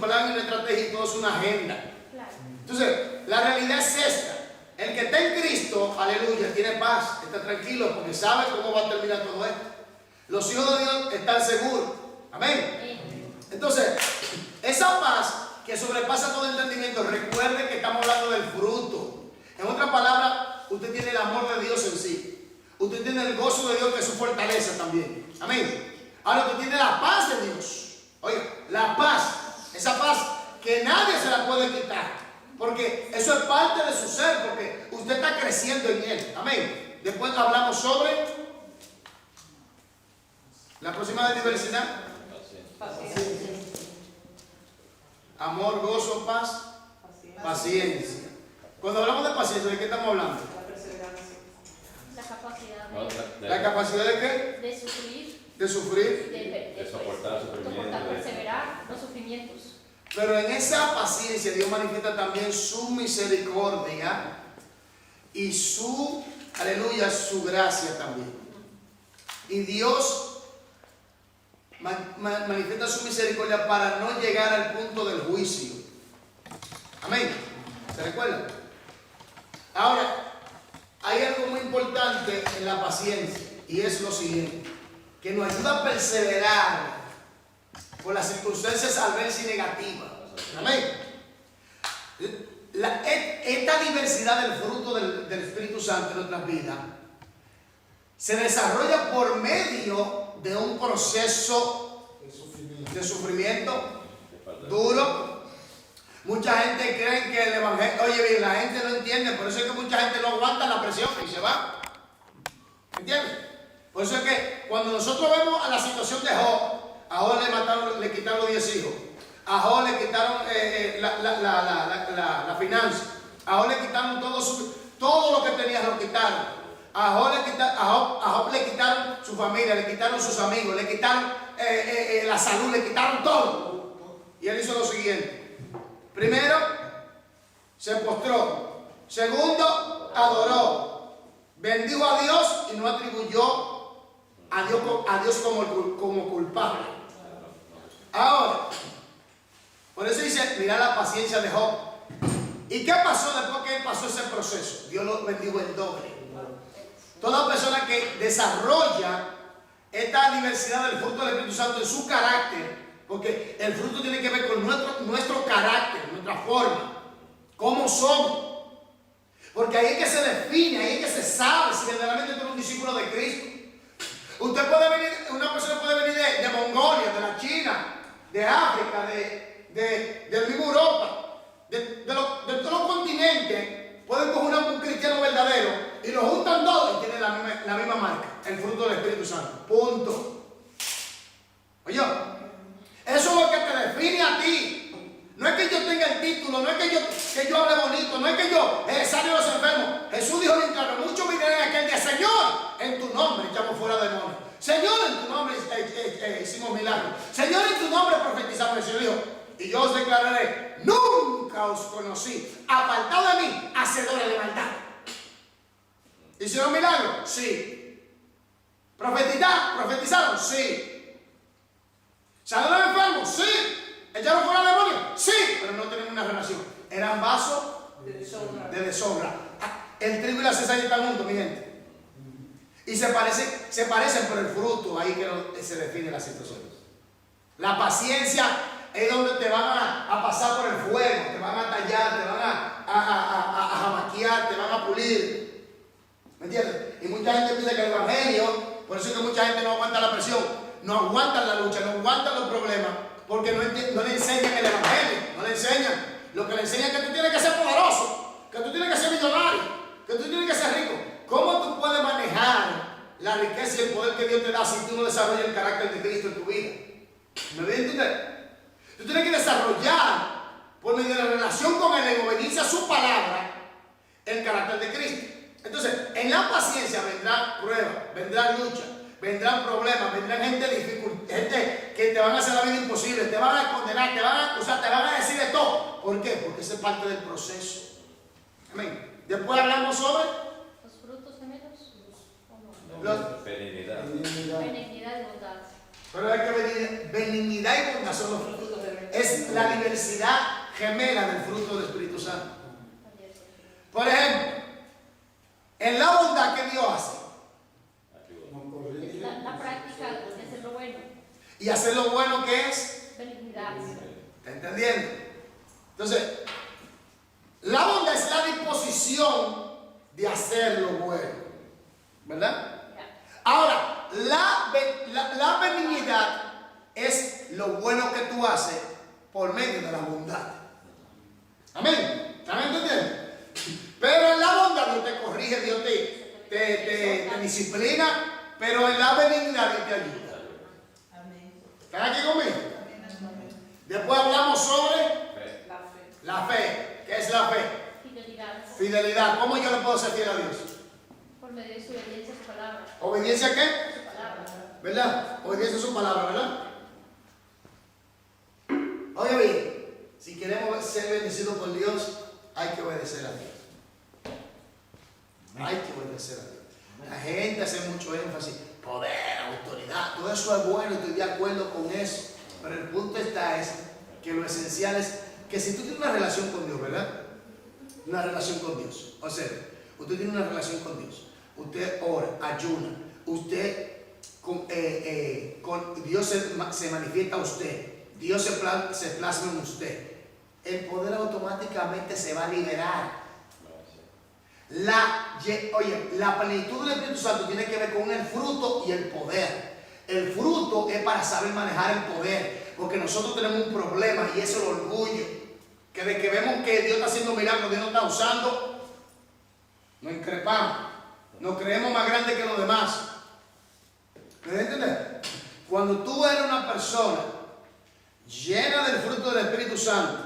plan y una estrategia y todo es una agenda. Entonces, la realidad es esta. El que está en Cristo, aleluya, tiene paz, está tranquilo porque sabe cómo va a terminar todo esto. Los hijos de Dios están seguros. Amén. Entonces, esa paz que sobrepasa todo entendimiento, recuerde que estamos hablando del fruto. En otras palabras, usted tiene el amor de Dios en sí. Usted tiene el gozo de Dios que es su fortaleza también. Amén. Ahora usted tiene la paz de Dios. Oiga, la paz, esa paz que nadie se la puede quitar. Porque eso es parte de su ser, porque usted está creciendo en él. Amén. Después hablamos sobre la próxima de diversidad. Paciencia. Amor, gozo, paz, paciencia. Cuando hablamos de paciencia, ¿de qué estamos hablando? La perseverancia. La capacidad ¿La capacidad de qué? de sufrir, De sufrir. De soportar sufrimientos. Perseverar los sufrimientos. Pero en esa paciencia Dios manifiesta también su misericordia y su, aleluya, su gracia también. Y Dios manifiesta su misericordia para no llegar al punto del juicio. Amén. ¿Se recuerdan? Ahora, hay algo muy importante en la paciencia y es lo siguiente, que nos ayuda a perseverar por las circunstancias adversas y negativas. Amén. Esta diversidad del fruto del Espíritu Santo en nuestras vidas se desarrolla por medio de un proceso de sufrimiento duro. Mucha gente cree que el evangelio, oye bien, la gente no entiende, por eso es que mucha gente no aguanta la presión y se va. ¿Entiendes? Por eso es que cuando nosotros vemos a la situación de Job, a Job le quitaron los 10 hijos, a Job le quitaron la finanza, a Job le quitaron todo lo que tenía, lo quitaron. A Job le quitaron su familia, le quitaron sus amigos, le quitaron la salud, le quitaron todo. Y él hizo lo siguiente. Primero, se postró. Segundo, adoró. Bendijo a Dios y no atribuyó a Dios como culpable. Ahora, por eso dice, mira la paciencia de Job. ¿Y qué pasó después que él pasó ese proceso? Dios lo bendijo el doble. Toda persona que desarrolla esta diversidad del fruto del Espíritu Santo en su carácter, porque el fruto tiene que ver con nuestro carácter, nuestra forma, cómo somos. Porque ahí es que se define, ahí es que se sabe si verdaderamente tú eres un discípulo de Cristo. Usted puede venir, una persona puede venir de Mongolia, de la China, de África, de mismo Europa, de todos los continentes. Pueden coger un cristiano verdadero y lo juntan todos y tienen la misma marca, el fruto del Espíritu Santo. Punto. Oye, eso es lo que te define a ti. No es que yo tenga el título, no es que yo hable bonito, no es que yo sane a los enfermos. Jesús dijo en claro, muchos vinieron aquel día, Señor, en tu nombre echamos fuera demonios. Señor, en tu nombre hicimos milagros. Señor, en tu nombre profetizamos. El Señor dijo, y yo os declararé, nunca os conocí, apartado de mí, hacedores de maldad. ¿Hicieron milagros? Sí. ¿Profetizaron? Sí. ¿Sanaron enfermos? Sí. ¿Echaron fuera demonios? Sí. Pero no tenemos una relación. Eran vasos de deshonra. El trigo y la cizaña están juntos, mi gente. Y se parecen por el fruto, ahí que se define la situación. La paciencia es donde te van a pasar por el fuego, te van a tallar, te van a jamaquear, te van a pulir. ¿Me entiendes? Y mucha gente piensa que el evangelio, por eso es que mucha gente no aguanta la presión, no aguantan la lucha, no aguantan los problemas, porque no le enseñan el evangelio, no le enseñan. Lo que le enseñan es que tú tienes que ser poderoso, que tú tienes que ser millonario, que tú tienes que ser rico. ¿Cómo tú puedes manejar la riqueza y el poder que Dios te da si tú no desarrollas el carácter de Cristo en tu vida? ¿Me voy a entender? Tú tienes que desarrollar, por medio de la relación con Él, en obediencia a su palabra, el carácter de Cristo. Entonces, en la paciencia vendrán pruebas, vendrán luchas, vendrán problemas, vendrán gente que te van a hacer la vida imposible, te van a condenar, te van a acusar, te van a decir de todo. ¿Por qué? Porque eso es parte del proceso. Amén. Después hablamos sobre Los frutos gemelos. Benignidad. Benignidad y bondad. Pero hay que benignidad y bondad son los frutos. es la diversidad gemela del fruto del Espíritu Santo. Por ejemplo, en la bondad que Dios hace La práctica de hacer lo bueno. y hacer lo bueno que es, Benignidad. ¿está entendiendo? Entonces, la bondad es la disposición de hacer lo bueno, ¿verdad? Ahora, la benignidad es lo bueno que tú haces por medio de la bondad. Amén. ¿Están entendiendo? Pero en la bondad Dios te corrige, Dios te disciplina, pero en la benignidad Dios te ayuda. ¿Están aquí conmigo? Después hablamos sobre La fe. la fe. ¿Qué es la fe? Fidelidad. Fidelidad. ¿Cómo yo le puedo ser fiel a Dios? Por medio de su obediencia a su palabra. ¿Obediencia a qué? Su palabra. ¿Verdad? Obediencia a su palabra, ¿verdad? Oye bien, si queremos ser bendecidos por Dios, hay que obedecer a Dios. Hay que obedecer a Dios. La gente hace mucho énfasis, poder, autoridad, todo eso es bueno, estoy de acuerdo con eso. Pero el punto está es que lo esencial es que si tú tienes una relación con Dios, ¿verdad? Una relación con Dios. O sea, usted tiene una relación con Dios. Usted ora, ayuna. Usted con Dios se manifiesta a usted. Dios se plasma en usted. El poder automáticamente se va a liberar. La plenitud del Espíritu Santo tiene que ver con el fruto y el poder. El fruto es para saber manejar el poder, porque nosotros tenemos un problema y es el orgullo, que de que vemos que Dios está haciendo milagros, Dios nos está usando, nos increpamos, nos creemos más grandes que los demás. ¿Me entiendes? Cuando tú eres una persona llena del fruto del Espíritu Santo,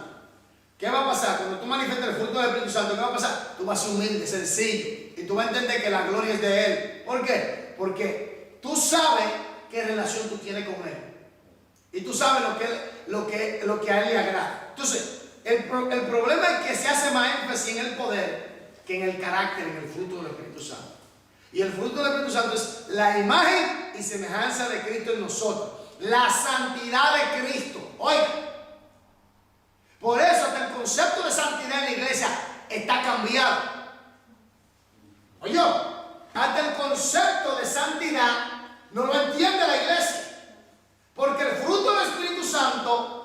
¿qué va a pasar? Cuando tú manifiestas el fruto del Espíritu Santo, ¿qué va a pasar? Tú vas a ser humilde, sencillo, y tú vas a entender que la gloria es de Él. ¿Por qué? Porque tú sabes qué relación tú tienes con Él. Y tú sabes lo que a Él le agrada. Entonces, el problema es que se hace más énfasis en el poder que en el carácter, en el fruto del Espíritu Santo. Y el fruto del Espíritu Santo es la imagen y semejanza de Cristo en nosotros. La santidad de Cristo. Oiga. Por eso hasta el concepto de santidad en la iglesia está cambiado. Oye, hasta el concepto de santidad no lo entiende la iglesia. Porque el fruto del Espíritu Santo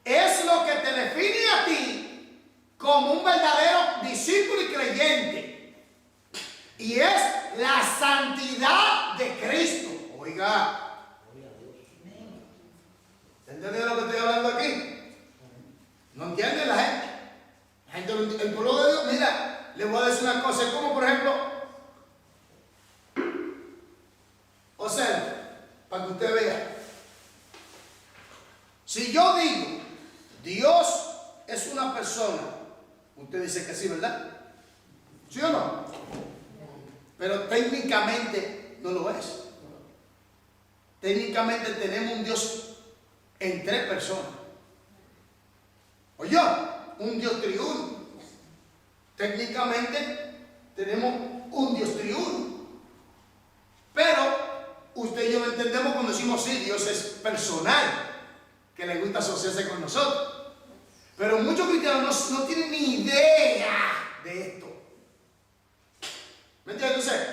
es lo que te define a ti como un verdadero discípulo y creyente. Y es la santidad de Cristo. Oiga. ¿Entienden lo que estoy hablando aquí? ¿No entiende la gente? La gente, el pueblo de Dios, mira, le voy a decir una cosa, es como por ejemplo, o sea, para que usted vea, si yo digo, Dios es una persona, usted dice que sí, ¿verdad? ¿Sí o no? Pero técnicamente no lo es. Técnicamente tenemos un Dios en tres personas. Oye, un Dios triuno. Técnicamente tenemos un Dios triuno. Pero usted y yo lo entendemos cuando decimos sí, Dios es personal, que le gusta asociarse con nosotros. Pero muchos cristianos no tienen ni idea de esto. ¿Me entiendes? Entonces,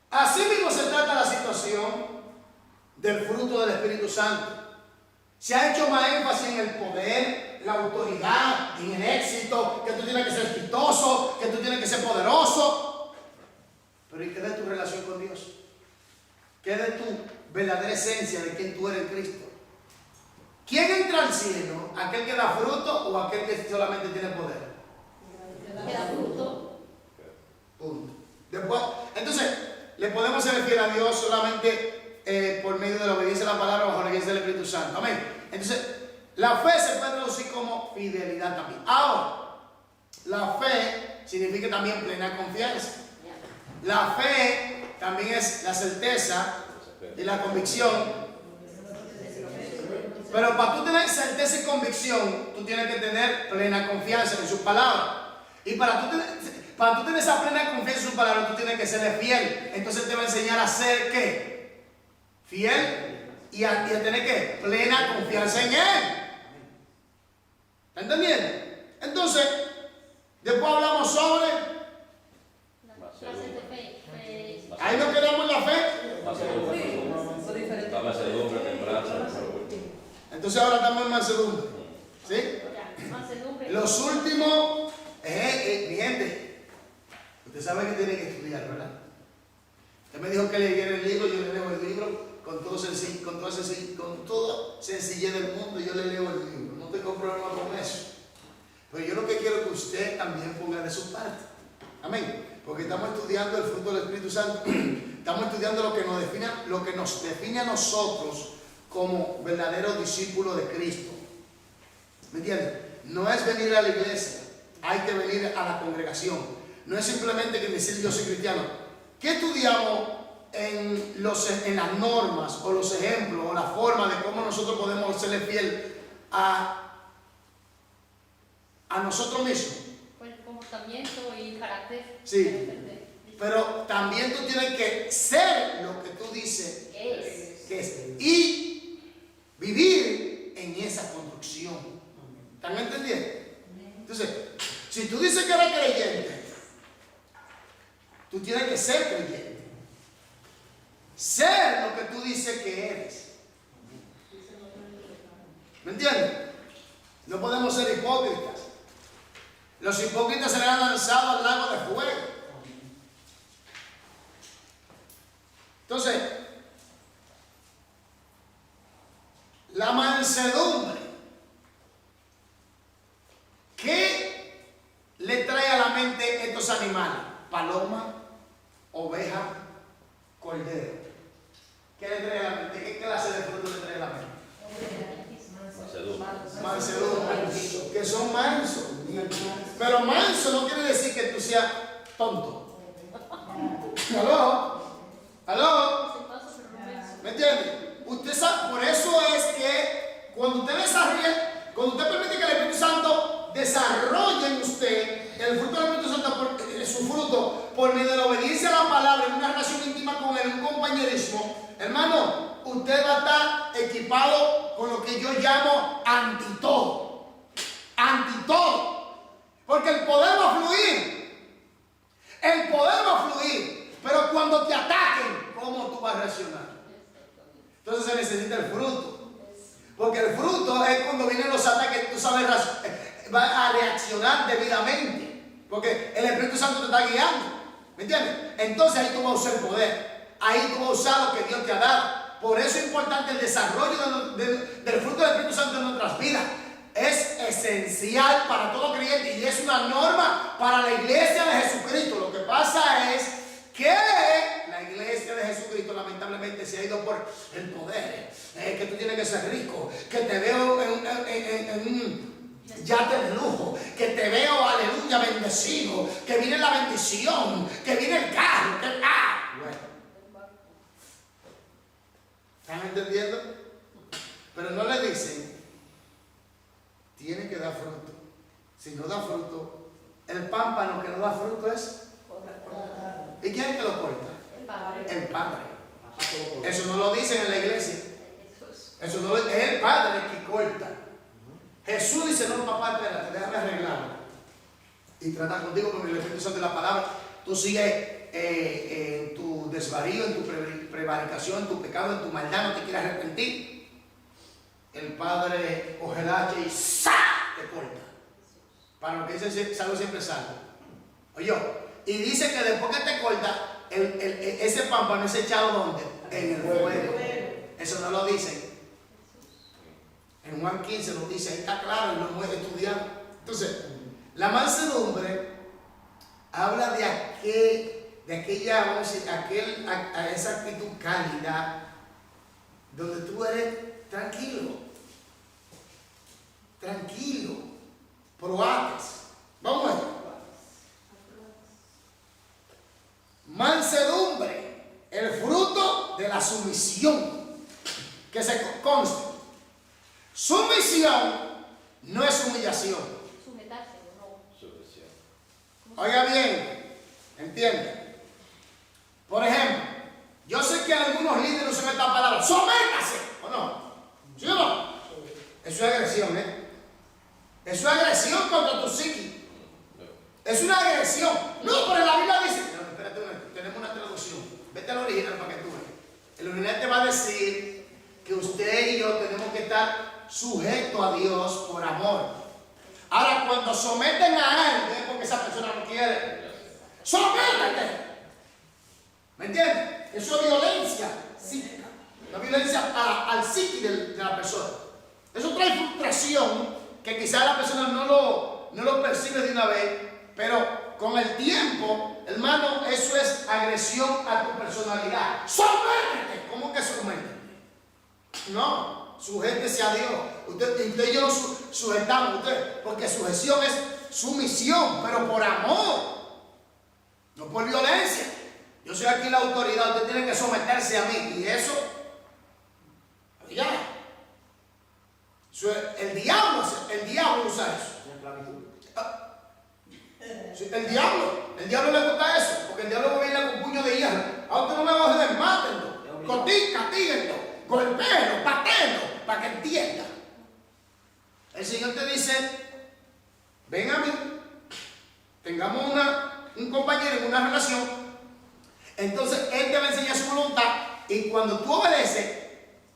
así mismo se trata la situación del fruto del Espíritu Santo. Se ha hecho más énfasis en el poder, la autoridad, en el éxito, que tú tienes que ser exitoso, que tú tienes que ser poderoso. Pero ¿y qué de tu relación con Dios? ¿Qué de tu verdadera esencia de quién tú eres en Cristo? ¿Quién entra al cielo? ¿Aquel que da fruto o aquel que solamente tiene poder? Que da fruto. Punto. Después, entonces, le podemos ser fiel a Dios solamente por medio de la obediencia a la palabra bajo la guía del Espíritu Santo. Amén. Entonces, la fe se puede traducir como fidelidad también. Ahora, la fe significa también plena confianza. La fe también es la certeza y la convicción. Pero para tú tener certeza y convicción, tú tienes que tener plena confianza en sus palabras. Y para tú tener esa plena confianza en sus palabras, tú tienes que serle fiel. Entonces te va a enseñar a ser ¿qué? Fiel y a tener ¿qué? Plena confianza en Él. ¿Está entendiendo? Entonces, después hablamos sobre, Las clases de fe. ahí nos quedamos en la fe. La mansedumbre, templanza. Entonces ahora estamos en mansedumbre. ¿Sí? Ya, mansedumbre. Los últimos, mi gente, usted sabe que tiene que estudiar, ¿verdad? Usted me dijo que leyera el libro, yo le leo el libro con toda sencillez del mundo, yo le leo el libro. No tengo problema con eso. Pero yo lo que quiero es que usted también ponga de su parte. Amén. Porque estamos estudiando el fruto del Espíritu Santo. Estamos estudiando lo que nos define a nosotros como verdaderos discípulos de Cristo. ¿Me entiendes? No es venir a la iglesia, hay que venir a la congregación. No es simplemente que decir yo soy cristiano. ¿Qué estudiamos en las normas o los ejemplos o la forma de cómo nosotros podemos serle fiel a nosotros mismos? Pues el comportamiento y el carácter. Sí. Pero también tú tienes que ser lo que tú dices que es. Y vivir en esa construcción. ¿Están entendiendo? Entonces, si tú dices que eres creyente, tú tienes que ser creyente. Ser lo que tú dices que eres. ¿Me entiendes? No podemos ser hipócritas. Los hipócritas serán lanzados al lago de fuego. Entonces, la mansedumbre, ¿qué le trae a la mente estos animales? Paloma, oveja, cordero. ¿Qué le trae a la mente? ¿Qué clase de fruto le trae a la mente? Mansedumbre, que son mansos. Pero manso no quiere decir que tú seas tonto. ¿Aló? ¿Me entiende? Usted sabe, por eso es que cuando usted permite que el Espíritu Santo desarrolle en usted el fruto del Espíritu Santo, su fruto, por medio de la obediencia a la palabra, en una relación íntima con él, un compañerismo, hermano, usted va a estar equipado con lo que yo llamo antitodo. Antitodo. Porque el poder va a fluir. El poder va a fluir. Pero cuando te ataquen, ¿cómo tú vas a reaccionar? Entonces se necesita el fruto. Porque el fruto es cuando vienen los ataques, tú sabes, vas a reaccionar debidamente. Porque el Espíritu Santo te está guiando. ¿Me entiendes? Entonces ahí tú vas a usar el poder. Ahí tú vas a usar lo que Dios te ha dado. Por eso es importante el desarrollo del fruto del Espíritu Santo en nuestras vidas. Es esencial para todo creyente y es una norma para la iglesia de Jesucristo. Lo que pasa es que la iglesia de Jesucristo lamentablemente se ha ido por el poder. Que tú tienes que ser rico, que te veo en un yate de lujo, que te veo, aleluya, bendecido, que viene la bendición, que viene el carro, bueno. ¿Están entendiendo? Pero no le dicen, tiene que dar fruto. Si no da fruto, el pámpano que no da fruto es. ¿Y quién es que lo corta? El Padre. Eso no lo dicen en la iglesia. Eso no es el Padre que corta. Jesús dice, no, papá, espérate, déjame arreglarlo. Y trata contigo con el Espíritu Santo de la palabra. Tú sigues en tu desvarío, en tu prevaricación, en tu pecado, en tu maldad, no te quieres arrepentir. El Padre coge el hacha y ¡sa! Te corta. Para lo que dice salvo siempre salvo. Oye, y dice que después que te corta, ese pámpano es echado ¿dónde? En el fuego. Eso no lo dicen. En Juan 15 lo dice, ahí está claro, lo hemos estudiado. Entonces, la mansedumbre habla de aquella, vamos a decir, esa actitud cálida, donde tú eres tranquilo, probates. Vamos a ver. Mansedumbre, el fruto de la sumisión, que se consta. Sumisión no es humillación. Sujetarse, no. Sujeción. Oiga bien, entiende. Por ejemplo, yo sé que algunos líderes usan esta palabra, sométase, ¿o no? ¿Sí o no? Eso es agresión, ¿eh? Es una agresión contra tu psique. Es una agresión. No, pero la Biblia dice, no, espérate un momento, tenemos una traducción. Vete al original para que tú veas. El original te va a decir que usted y yo tenemos que estar sujetos a Dios por amor. Ahora, cuando someten a Él, es porque esa persona no quiere. ¡Sométete! ¿Me entiendes? Eso es violencia psíquica. La violencia al psique de la persona. Eso trae frustración que quizás la persona no lo percibe de una vez, pero con el tiempo, hermano, eso es agresión a tu personalidad. ¡Sométete! ¿Cómo que sométete? No, sujétese a Dios. Usted y yo nos sujetamos a usted, porque sujeción es sumisión, pero por amor, no por violencia. Yo soy aquí la autoridad, usted tiene que someterse a mí, y eso, ya. El diablo usa eso. El diablo le gusta eso, porque el diablo viene con puño de hierro. A usted no me va a joder, mátenlo, castíguenlo, golpéenlo, patéenlo, para que entienda. El Señor te dice, ven a mí, tengamos un compañero en una relación, entonces Él te va a enseñar su voluntad, y cuando tú obedeces,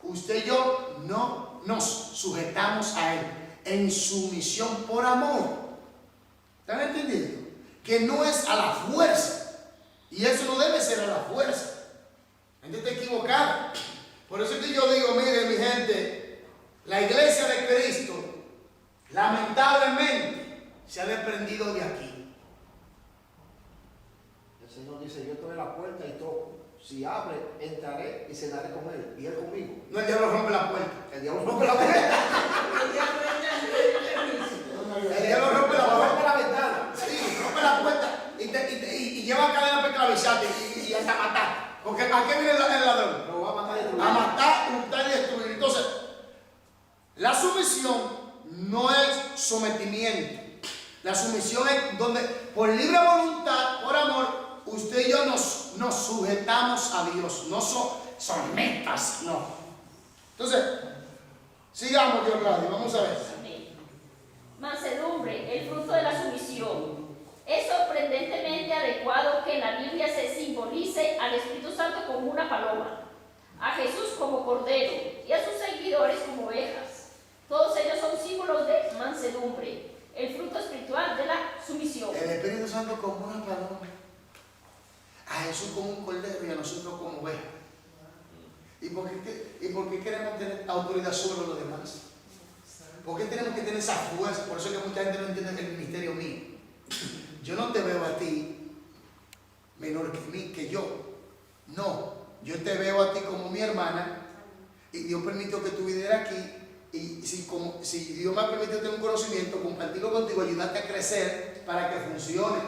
usted y yo no nos sujetamos a Él en sumisión por amor. ¿Están entendiendo? Que no es a la fuerza, y eso no debe ser a la fuerza. La gente está equivocada. Por eso es que yo digo, mire mi gente, la iglesia de Cristo lamentablemente se ha desprendido de aquí. El Señor dice, yo estoy en la puerta y toco. Si abre, entraré y cenaré con Él, y Él conmigo. No, el diablo rompe la puerta. El diablo rompe la puerta. El diablo rompe la puerta. Rompe la ventana. Sí, rompe la puerta y lleva cadena para esclavizarte y hasta matar. Porque ¿a qué viene el ladrón? Lo va a matar y destruir. A matar, hurtar y destruir. Entonces, la sumisión no es sometimiento. La sumisión es donde, por libre voluntad, por amor, usted y yo nos sujetamos a Dios. No sometas, no. Entonces, sigamos, Dios Radio, vamos a ver. Mansedumbre, el fruto de la sumisión. Es sorprendentemente adecuado que en la Biblia se simbolice al Espíritu Santo como una paloma, a Jesús como cordero y a sus seguidores como ovejas. Todos ellos son símbolos de mansedumbre, el fruto espiritual de la sumisión. El Espíritu Santo como una paloma, a Jesús como un cordero y a nosotros como ovejas. ¿Y por qué queremos tener autoridad sobre los demás? ¿Por qué tenemos que tener esa fuerza? Por eso es que mucha gente no entiende el ministerio mío. Yo no te veo a ti menor que yo. No, yo te veo a ti como mi hermana, y Dios permitió que tú vinieras aquí, y si Dios me ha permitido tener un conocimiento, compartirlo contigo, ayudarte a crecer para que funcione.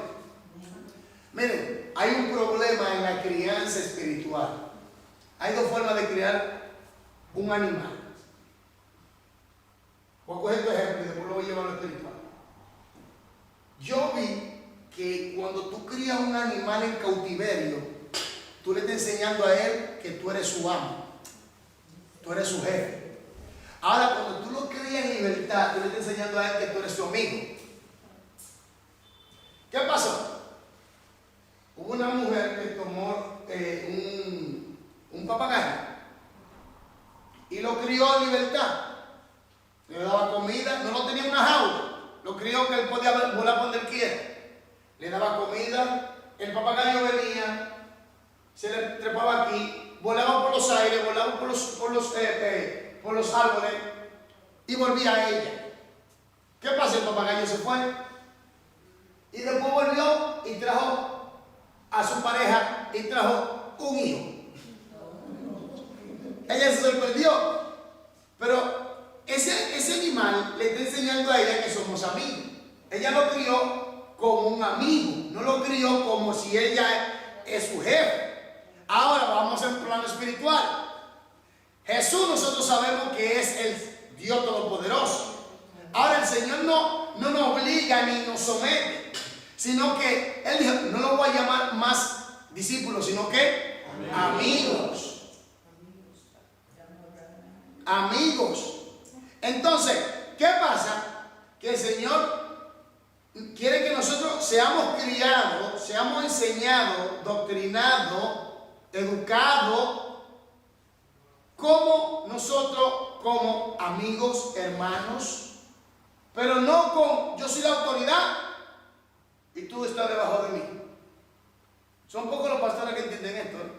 Miren, hay un problema en la crianza espiritual. Hay dos formas de criar un animal. Voy a coger tu ejemplo y después lo voy a llevar a lo espiritual. Yo vi que cuando tú crías un animal en cautiverio, tú le estás enseñando a él que tú eres su amo, tú eres su jefe. Ahora, cuando tú lo crías en libertad, tú le estás enseñando a él que tú eres su amigo. ¿Qué pasó? Hubo una mujer que tomó un papagayo y lo crió en libertad. Le daba comida, no lo tenía en una jaula, lo crió que él podía volar por donde él quiera. Le daba comida, el papagayo venía, se le trepaba aquí, volaba por los aires, volaba por los árboles y volvía a ella. ¿Qué pasa? El papagayo se fue y después volvió y trajo a su pareja y trajo un hijo. Ella se sorprendió, pero ese animal le está enseñando a ella que somos amigos. Ella lo crió como un amigo, no lo crió como si ella es su jefe. Ahora vamos en plano espiritual. Jesús, nosotros sabemos que es el Dios Todopoderoso. Ahora el Señor no nos obliga ni nos somete, sino que Él dijo, no lo voy a llamar más discípulos, sino que amigos. Amigos. Entonces, ¿qué pasa? que el Señor quiere que nosotros seamos criados, seamos enseñados, doctrinados, educados, como nosotros, como amigos, hermanos, pero no con yo soy la autoridad y tú estás debajo de mí. Son pocos los pastores que entienden esto, ¿eh?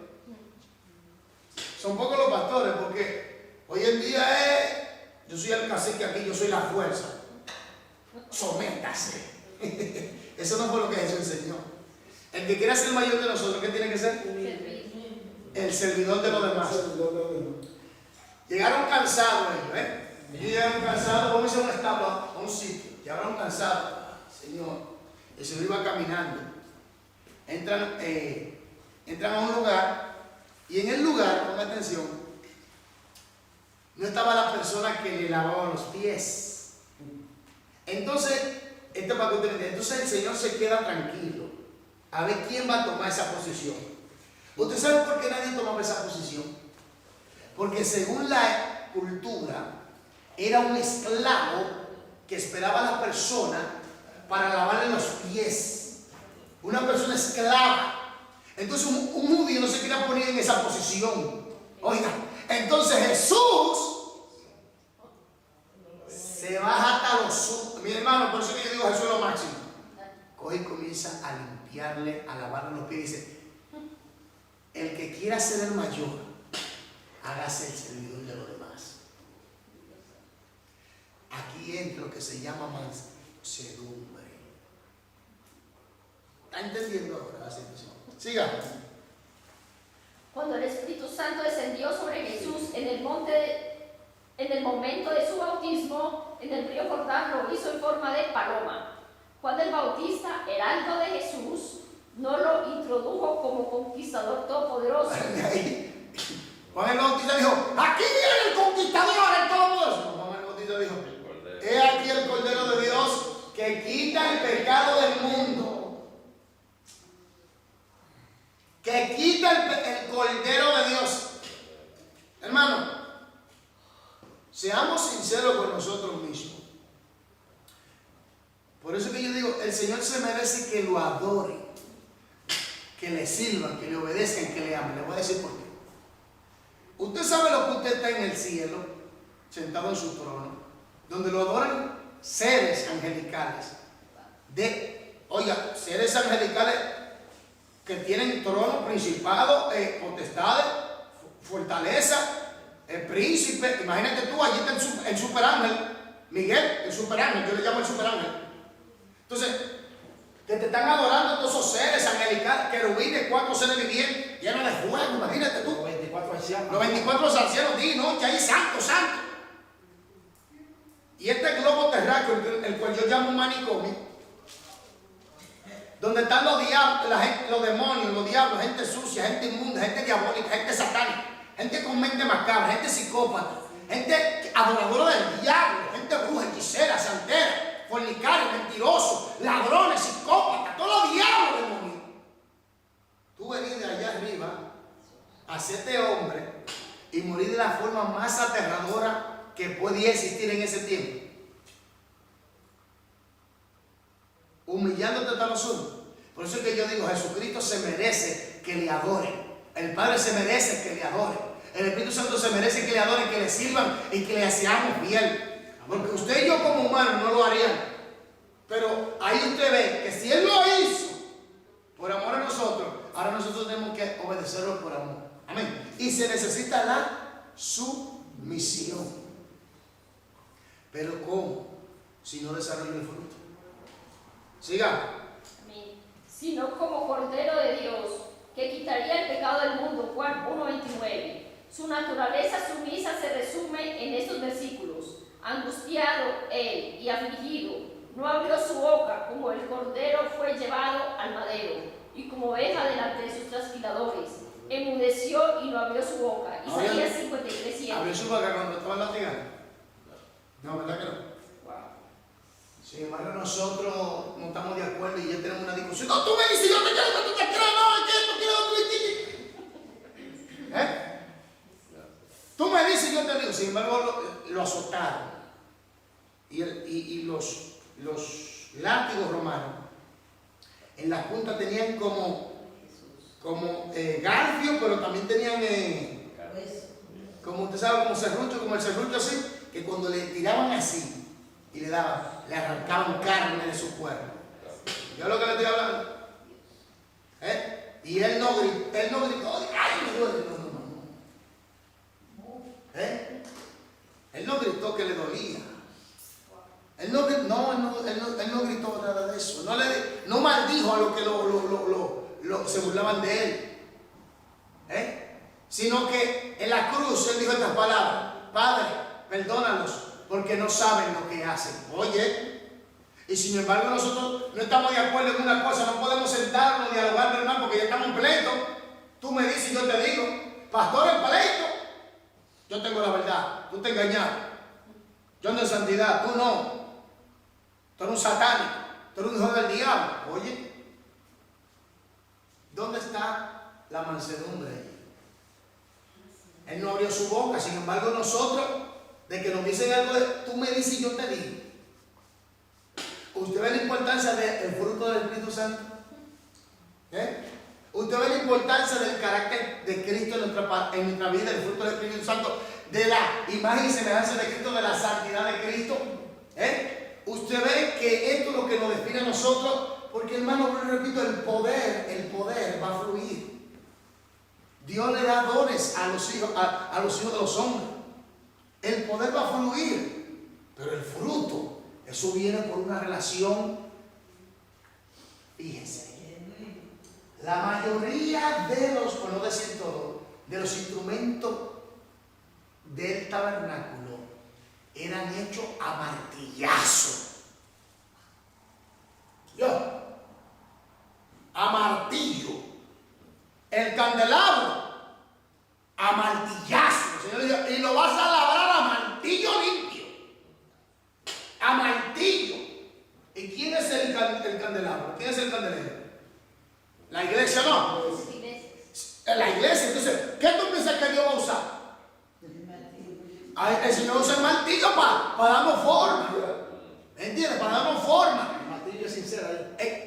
Son pocos los pastores, porque hoy en día es yo soy el cacique aquí, yo soy la fuerza. Sométase. Eso no fue lo que Jesús enseñó. El que quiera ser mayor de nosotros, ¿qué tiene que ser? El servidor de los demás. Llegaron cansados ellos, ¿eh? Ellos llegaron cansados, vamos a ir a un establo, a un sitio. Llegaron cansados. Señor, el Señor iba caminando. Entran a un lugar, y en el lugar, ponga atención, no estaba la persona que le lavaba los pies. Entonces, esto para que usted entienda, entonces el Señor se queda tranquilo a ver quién va a tomar esa posición. ¿Usted sabe por qué nadie tomaba esa posición? Porque según la cultura, era un esclavo que esperaba a la persona para lavarle los pies. Una persona esclava. Entonces un judío no se quería poner en esa posición. Oiga, entonces Jesús se baja hasta los... Mi hermano, por eso que yo digo Jesús es lo máximo. Coge y comienza a limpiarle, a lavarle los pies y dice, el que quiera ser el mayor, hágase el servidor de los demás. Aquí entra lo que se llama mansedumbre. ¿Está entendiendo ahora la situación? Siga. Cuando el Espíritu Santo descendió sobre Jesús en el momento de su bautismo, en el río Jordán lo hizo en forma de paloma. Juan el Bautista, heraldo de Jesús, no lo introdujo como conquistador todopoderoso. Juan el Bautista dijo, aquí viene el conquistador, el todopoderoso. Juan el Bautista dijo, he aquí el Cordero de Dios que quita el pecado del mundo. Que quita el Cordero de Dios. Hermano, seamos sinceros con nosotros mismos. Por eso que yo digo, el Señor se merece que lo adoren, que le sirvan, que le obedezcan, que le amen. Le voy a decir por qué. Usted sabe lo que usted está en el cielo, sentado en su trono, donde lo adoran seres angelicales. Oiga, seres angelicales que tienen trono, principado, potestades, fortaleza, príncipe. Imagínate tú, allí está el superángel, Miguel, el superángel, yo le llamo el superángel. Entonces, que te están adorando todos esos seres angelicales, querubines, 4 seres vivientes, llenos de fuego, imagínate tú. Los 24 ancianos. Los 24 ancianos, día y noche, ahí santo, santo. Y este globo terráqueo, el cual yo llamo manicomio, donde están los diablos, los demonios, los diablos, gente sucia, gente inmunda, gente diabólica, gente satánica, gente con mente macabra, gente psicópata, gente adoradora del diablo, gente bruja, hechicera, santera, fornicarios, mentirosos, ladrones, psicópatas, todos los diablos demonios. Tú venís de allá arriba a hacerte hombre y morir de la forma más aterradora que podía existir en ese tiempo. Humillándote hasta los suelos. Por eso es que yo digo, Jesucristo se merece que le adoren. El Padre se merece que le adoren. El Espíritu Santo se merece que le adoren, que le sirvan y que le seamos fiel. Porque usted y yo como humanos no lo harían. Pero ahí usted ve que si Él lo hizo por amor a nosotros, ahora nosotros tenemos que obedecerlo por amor. Amén. Y se necesita la sumisión. Pero ¿cómo? Si no desarrolla el fruto. Siga. Sino como Cordero de Dios, que quitaría el pecado del mundo. Juan 1:29. Su naturaleza sumisa se resume en estos versículos. Angustiado él y afligido, no abrió su boca, como el cordero fue llevado al madero, y como oveja delante de sus trasquiladores. Enmudeció y no abrió su boca. Isaías 53:7. ¿Abrió su boca cuando estaban latigando? No, ¿verdad que no? Sin embargo, nosotros no estamos de acuerdo y ya tenemos una discusión. No, tú me dices, yo te quiero, que tú te quieres, no, es que tú quieres, ¿eh? Tú me dices, yo te digo. Sin embargo, lo azotaron y los los látigos romanos, en la punta tenían como garfio, pero también tenían, como usted sabe, como el serrucho así, que cuando le tiraban así y le daban, le arrancaban carne de su cuerpo. ¿Yo lo que le estoy hablando? Y él no gritó, ¡ay, me duele! No. Él no gritó que le dolía. Él no gritó nada de eso. No maldijo a los que se burlaban de él. Sino que en la cruz él dijo estas palabras: Padre, perdónalos porque no saben lo que hacen. Oye, y sin embargo nosotros no estamos de acuerdo en una cosa, no podemos sentarnos y dialogar, hermano, porque ya estamos en pleito. Tú me dices y yo te digo, pastor, en pleito. Yo tengo la verdad, tú te engañaste. Yo ando en santidad, tú no. Tú eres un satánico, tú eres un hijo del diablo. Oye, ¿dónde está la mansedumbre? Él no abrió su boca, sin embargo nosotros, de que nos dicen algo, tú me dices y yo te digo. ¿Usted ve la importancia del fruto del Espíritu Santo? ¿Usted ve la importancia del carácter de Cristo en nuestra vida, el fruto del Espíritu Santo, de la imagen y semejanza de Cristo, de la santidad de Cristo? Usted ve que esto es lo que nos define a nosotros, porque hermano, repito, el poder va a fluir. Dios le da dones a los hijos de los hombres. El poder va a fluir, pero el fruto, eso viene por una relación. Fíjense, la mayoría de los, por no decir todo, de los instrumentos del tabernáculo eran hechos a martillazo. A martillo. El candelabro a martillazo. El Señor dijo, y lo vas a labrar a martillo limpio. A martillo. ¿Y quién es el candelabro? ¿Quién es el candelero? La iglesia, ¿no? La iglesia. Entonces, ¿qué tú piensas que Dios va a usar? El Señor usa el martillo para darnos forma. ¿Entiendes? Para darnos forma. El martillo es sincero.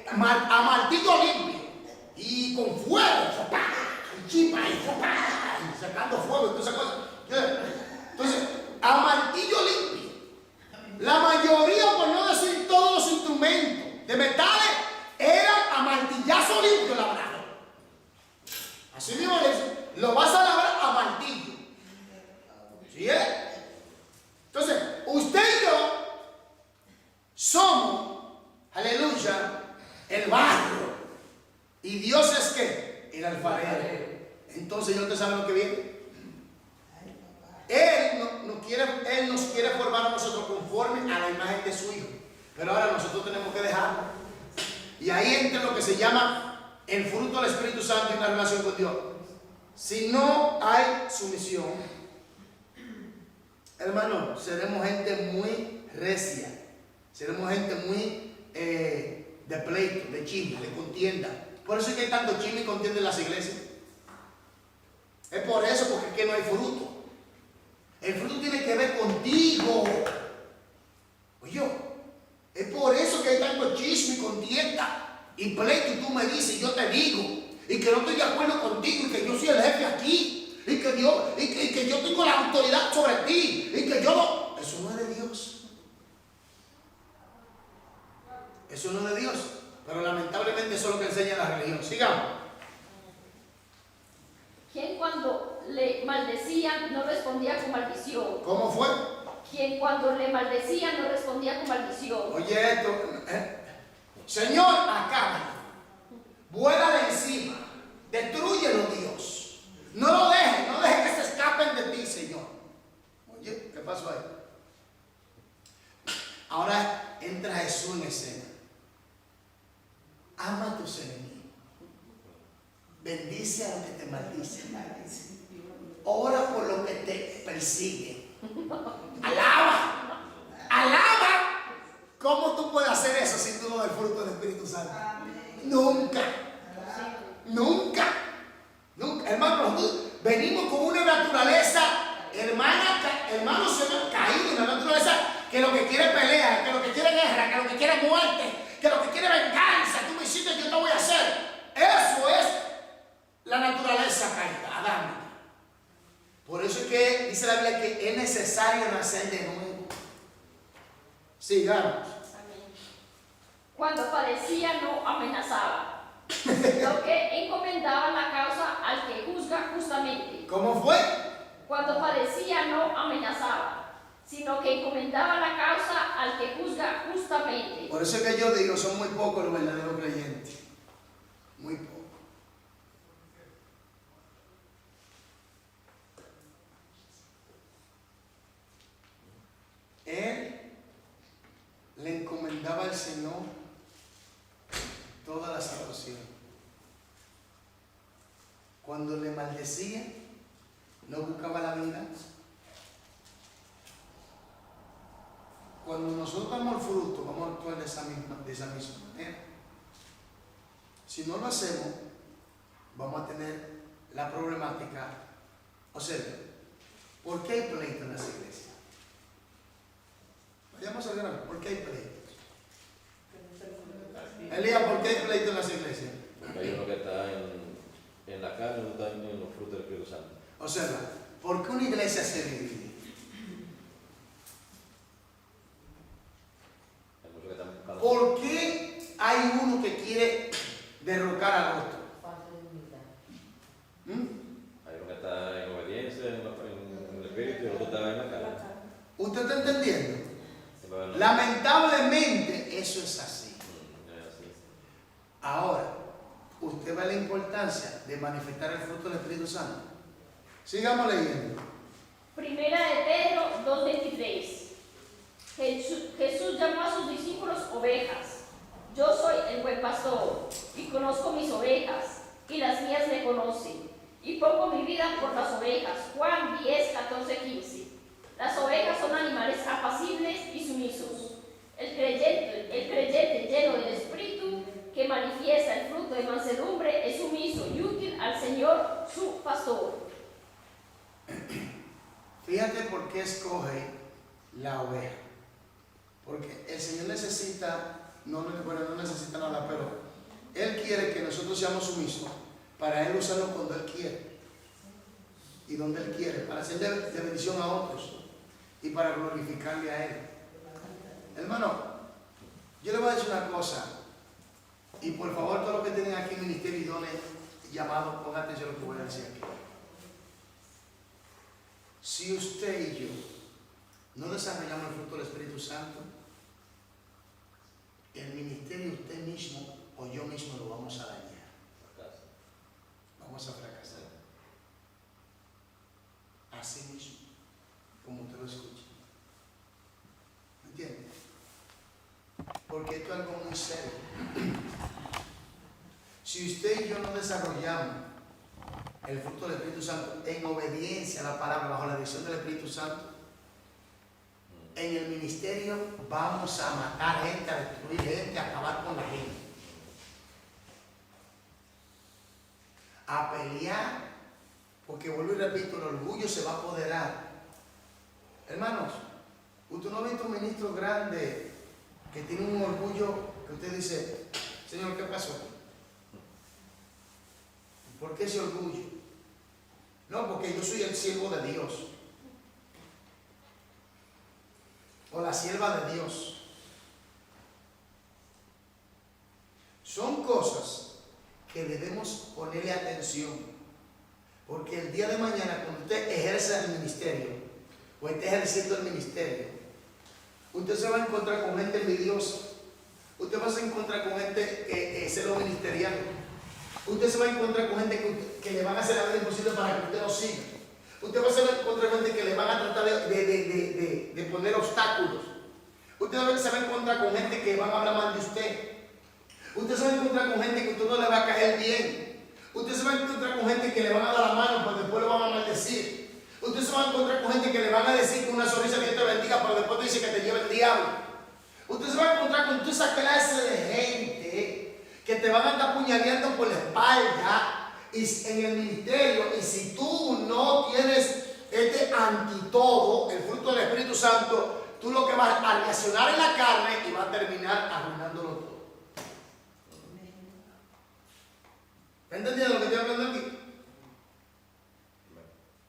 A martillo limpio. Y con fuego. Y chipa y sacando fuego y todas esas cosas. Entonces, a martillo limpio. La mayoría, por no decir todos los instrumentos de metales, eran a martillazo limpio labrado. Así mismo es. Lo vas a labrar a martillo. ¿Sí es? Entonces, usted y yo somos, aleluya, el barro. ¿Y Dios es qué? El alfarero. Entonces, ¿ya usted sabe lo que viene? Él nos quiere formar a nosotros conforme a la imagen de su Hijo. Pero ahora nosotros tenemos que dejarlo. Y ahí entra lo que se llama el fruto del Espíritu Santo y una relación con Dios. Si no hay sumisión, hermano, seremos gente muy recia. Seremos gente muy de pleito, de chisme, de contienda. Por eso es que hay tanto chisme y contienda en las iglesias. Es por eso, porque es que no hay fruto. El fruto tiene que ver contigo. Oye, es por eso que hay tanto chisme y contienda y pleito, y tú me dices y yo te digo, y que no estoy de acuerdo contigo, y que yo soy el jefe aquí, y que yo tengo la autoridad sobre ti, y que yo no. Eso no es de Dios. Eso no es de Dios. Pero lamentablemente eso es lo que enseña la religión. Sigamos. Quien cuando le maldecían no respondía con maldición. ¿Cómo fue? Quien cuando le maldecían no respondía con maldición. Oye esto, Señor, acábalo. Vuela de encima. Destrúyelo, Dios. No lo dejes, no dejes que se escapen de ti, Señor. Oye, ¿qué pasó ahí? Ahora entra Jesús en escena. Ama a tus enemigos. Bendice a los que te maldicen. Ora por los que te persiguen. Alaba. Alaba. ¿Cómo tú puedes hacer eso si tú no das el fruto del Espíritu Santo? Nunca. Nunca. Nunca. Hermano, nosotros venimos con una naturaleza, hermanos, se nos ha caído una naturaleza que lo que quiere pelea, que lo que quiere guerra, que lo que quiere Sigamos. Amén. Cuando padecía no amenazaba, sino que encomendaba la causa al que juzga justamente. ¿Cómo fue? Cuando padecía no amenazaba, sino que encomendaba la causa al que juzga justamente. Por eso es que yo digo, son muy pocos los verdaderos creyentes. Muy pocos. Él le encomendaba al Señor toda la situación. Cuando le maldecía, no buscaba la venganza. Cuando nosotros damos el fruto, vamos a actuar de esa misma manera. Si no lo hacemos, vamos a tener la problemática. O sea, ¿por qué hay pleito en las iglesias? Vayamos al grano. ¿Por qué hay pleito? Elías, ¿por qué hay pleito en las iglesias? Porque hay uno que está en la carne y otro está en los frutos del Espíritu Santo. Observa, ¿por qué una iglesia se divide? Hay muchos que están buscando. ¿Por qué hay uno que quiere derrocar al otro? ¿Mm? Hay uno que está en obediencia en el Espíritu y el otro está en la carne. ¿Usted está entendiendo? Pero no. Lamentablemente eso es así. Es así. Ahora, usted ve la importancia de manifestar el fruto del Espíritu Santo. Sigamos leyendo. Primera de Pedro 2:23. Jesús llamó a sus discípulos ovejas. Yo soy el buen pastor y conozco mis ovejas y las mías me conocen y pongo mi vida por las ovejas. Juan 10:14-15. Las ovejas son animales apacibles y sumisos. El creyente lleno del Espíritu que manifiesta el fruto de mansedumbre es sumiso y útil al Señor su pastor. Fíjate por qué escoge la oveja. Porque el Señor necesita, no necesita nada, pero Él quiere que nosotros seamos sumisos para Él usarlo cuando Él quiere y donde Él quiere, para hacer de bendición a otros y para glorificarle a Él. Hermano, yo le voy a decir una cosa, y por favor todos los que tienen aquí ministerio y dones llamados, pongan atención a lo que voy a decir aquí. Si usted y yo no desarrollamos el fruto del Espíritu Santo, el ministerio usted mismo o yo mismo lo vamos a dañar. Vamos a fracasar. Así mismo, como usted lo escucha. ¿Me entiende? Porque esto es algo muy serio. Si usted y yo no desarrollamos el fruto del Espíritu Santo en obediencia a la palabra, bajo la dirección del Espíritu Santo, en el ministerio vamos a matar gente, a destruir gente, a acabar con la gente, a pelear, porque vuelvo y repito, el orgullo se va a apoderar. Hermanos, usted no ha visto un ministro grande que tiene un orgullo que usted dice, Señor, ¿qué pasó? ¿Por qué ese orgullo? No, porque yo soy el siervo de Dios. O la sierva de Dios. Son cosas que debemos ponerle atención. Porque el día de mañana, cuando usted ejerza el ministerio, o esté ejerciendo el ministerio, usted se va a encontrar con gente envidiosa. Usted va a encontrar con gente celo ministerial. Usted se va a encontrar con gente que le van a hacer la vida imposible para que usted no siga. Usted va a encontrar con gente que le van a tratar de poner obstáculos. Usted se va a encontrar con gente que van a hablar mal de usted. Usted se va a encontrar con gente que usted no le va a caer bien. Usted se va a encontrar con gente que le van a dar la mano, pero después le van a maldecir. Usted se va a encontrar con gente que le van a decir con una sonrisa que te bendiga, pero después te dice que te lleve el diablo. Usted se va a encontrar con toda esa clase de gente que te van a andar puñaleando por la espalda y en el ministerio, y si tú no tienes este antídoto, el fruto del Espíritu Santo, tú lo que vas a reaccionar en la carne y vas a terminar arruinándolo todo. ¿Está entendiendo lo que estoy hablando aquí?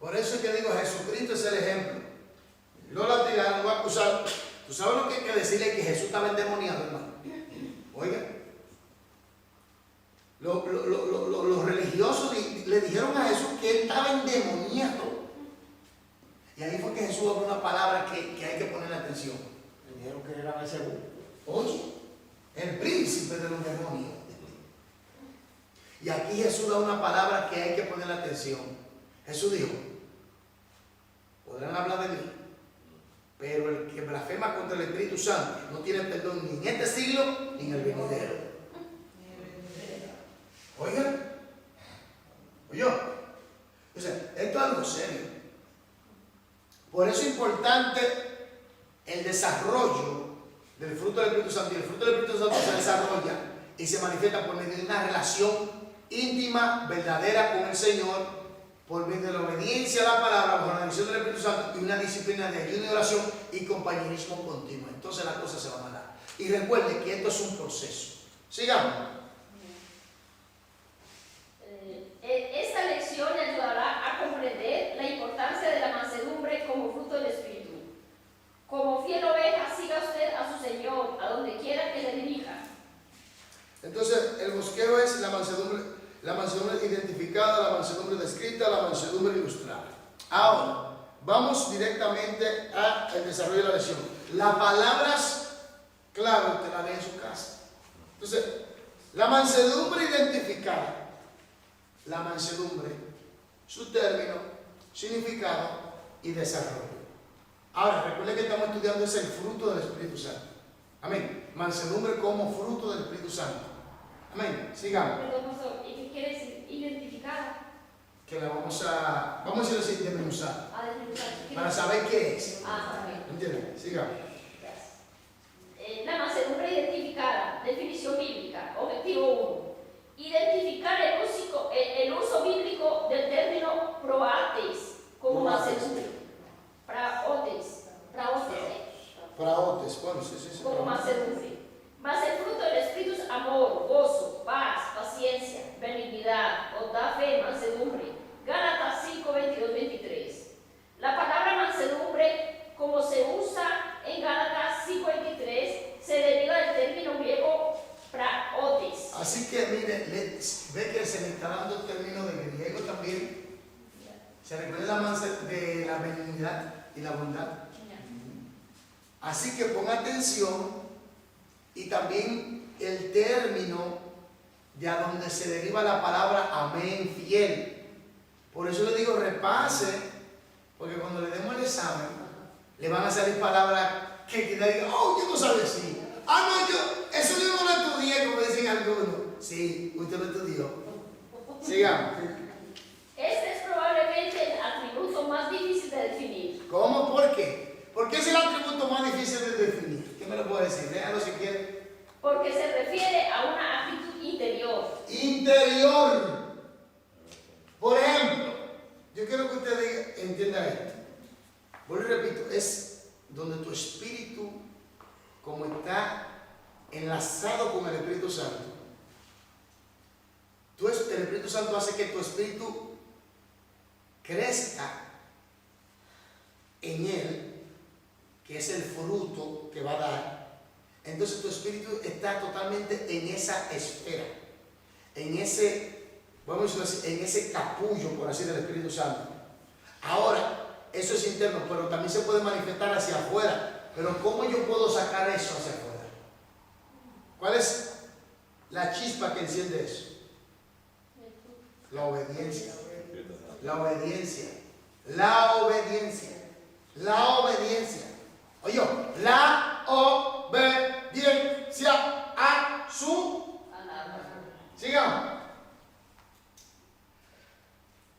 Por eso es que digo, Jesucristo es el ejemplo. No lo tiraron, no lo acusaron. ¿Tú sabes lo que hay que decirle? Hay endemoniado, hermano. Oiga, los religiosos le dijeron a Jesús que él estaba endemoniado. Y ahí fue que Jesús habló una palabra que hay que poner atención. Le dijeron que era Beelzebú. Oye, el príncipe de los demonios. Y aquí Jesús da una palabra que hay que poner atención. Jesús dijo, podrán hablar de mí, pero el que blasfema contra el Espíritu Santo no tiene perdón ni en este siglo ni en el venidero. Oigan, oye, o sea, esto es algo serio. Por eso es importante el desarrollo del fruto del Espíritu Santo. Y el fruto del Espíritu Santo se desarrolla y se manifiesta por medio de una relación íntima, verdadera con el Señor, por medio de la obediencia a la palabra, bajo la dirección del Espíritu Santo y una disciplina de ayuno y oración y compañerismo continuo. Entonces las cosas se van a dar. Y recuerde que esto es un proceso. Sigamos. Esta lección le ayudará a comprender la importancia de la mansedumbre como fruto del Espíritu. Como fiel oveja, siga usted a su Señor, a donde quiera que le dirija. Entonces, el bosqueo es la mansedumbre identificada, la mansedumbre descrita, la mansedumbre ilustrada. Ahora, vamos directamente al desarrollo de la lección. Las palabras clave usted las lee en su casa. Entonces, la mansedumbre identificada, la mansedumbre, su término, significado y desarrollo. Ahora, recuerde que estamos estudiando es el fruto del Espíritu Santo. Amén. Mansedumbre como fruto del Espíritu Santo. Amén. Sigamos. Perdón, pastor, ¿y qué quiere decir identificada? Que la vamos a decir desmenuzar. Para saber qué es. Ok. ¿Entienden? Sigamos. La mansedumbre identificada, definición bíblica, objetivo 1. Identificar el uso bíblico del término proates como mansedumbre. Praotes, bueno, sí. Como mansedumbre. Mas el fruto del Espíritu es amor, gozo, paz, paciencia, benignidad, bondad, fe, mansedumbre. Gálatas 5, 22, 23. La palabra mansedumbre, como se usa en Gálatas 5, 23, se deriva del término griego praotes. Así que mire, ve que se le está dando el término de griego también. Se recuerda de la benignidad y la bondad. Así que ponga atención y también el término de a donde se deriva la palabra amén, fiel. Por eso le digo repase, porque cuando le demos el examen le van a salir palabras que le digan, oh, yo no sabía así. Ah, no, eso yo no lo estudié, como dicen algunos. Sí, usted lo estudió. Sigamos. Este es probablemente el atributo más difícil de definir. ¿Cómo? ¿Por qué? ¿Por qué es el atributo más difícil de definir? ¿Qué me lo puede decir? Léalo si quiere. Porque se refiere a una actitud interior. Interior. Por ejemplo, yo quiero que usted entienda esto. Vuelvo y repito, es donde tu espíritu, como está enlazado con el Espíritu Santo, el Espíritu Santo hace que tu espíritu crezca en él, que es el fruto que va a dar. Entonces tu espíritu está totalmente en esa esfera, en ese, vamos a decirlo así, en ese capullo, por así, del Espíritu Santo. Ahora, eso es interno, pero también se puede manifestar hacia afuera. Pero ¿cómo yo puedo sacar eso hacia afuera? ¿Cuál es la chispa que enciende eso? La obediencia. La obediencia. La obediencia. La obediencia. Oye, la obediencia a su. Sigamos.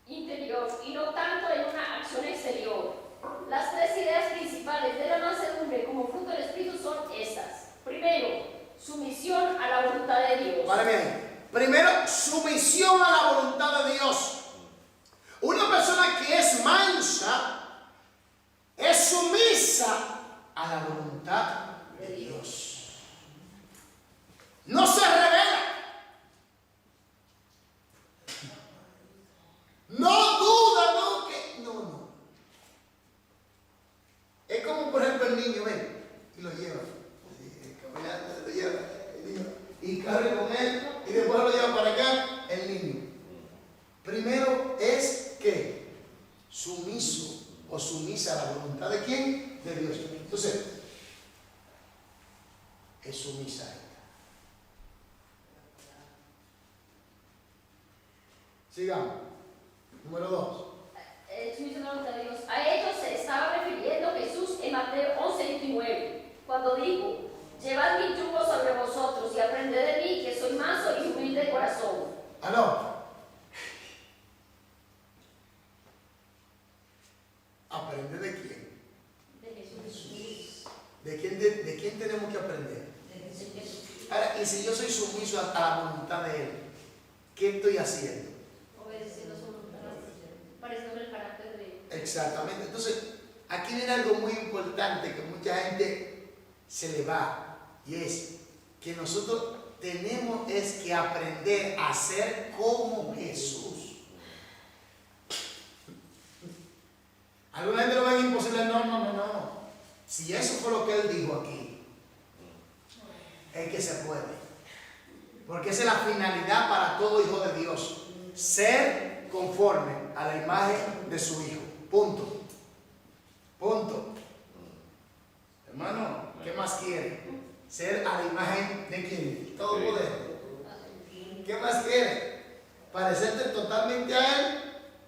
Interior y no tanto en una acción exterior. Las tres ideas principales de la mansedumbre como fruto del Espíritu son estas. Primero, sumisión a la voluntad de Dios. Vale, bien. Primero, sumisión a la voluntad de Dios. Una persona que es mansa es sumisa a la voluntad de Dios. No se revela. No duda, no que. No. Es como por ejemplo el niño, ven, y lo lleva. Isaías. Sigamos. Número 2. A ellos se estaba refiriendo Jesús en Mateo 11:29, cuando dijo: llevad mi yugo sobre vosotros y aprended de mí, que soy manso y humilde de corazón. No. ¿Aprende de quién? De Jesús. ¿De quién tenemos que aprender? Ahora, y si yo soy sumiso a la voluntad de Él, ¿qué estoy haciendo? Obedeciendo su voluntad, pareciendo el carácter de Él. Exactamente. Entonces, aquí viene algo muy importante que mucha gente se le va, y es que nosotros tenemos es que aprender a ser como Jesús. Alguna gente lo ve imposible. No. Si eso fue lo que Él dijo aquí, es que se puede. Porque esa es la finalidad para todo hijo de Dios. Ser conforme a la imagen de su Hijo. Punto. Hermano, ¿qué más quiere? Ser a la imagen de quién? Todo poder. ¿Qué más quiere? Parecerte totalmente a Él.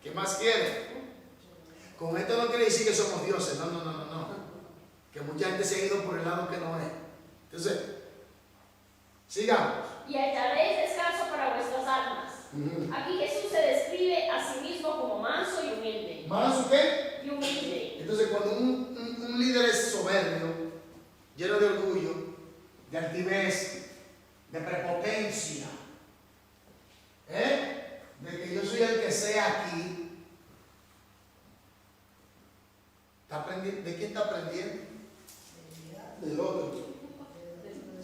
¿Qué más quiere? Con esto no quiere decir que somos dioses. No. Que mucha gente se ha ido por el lado que no es. Entonces, sigamos. Y hallaréis descanso para vuestras almas. Aquí Jesús se describe a sí mismo como manso y humilde. ¿Manso qué? Y humilde. Entonces, cuando un líder es soberbio, lleno de orgullo, de altivez, de prepotencia, de que yo soy el que sea aquí, ¿de quién está aprendiendo? Del otro.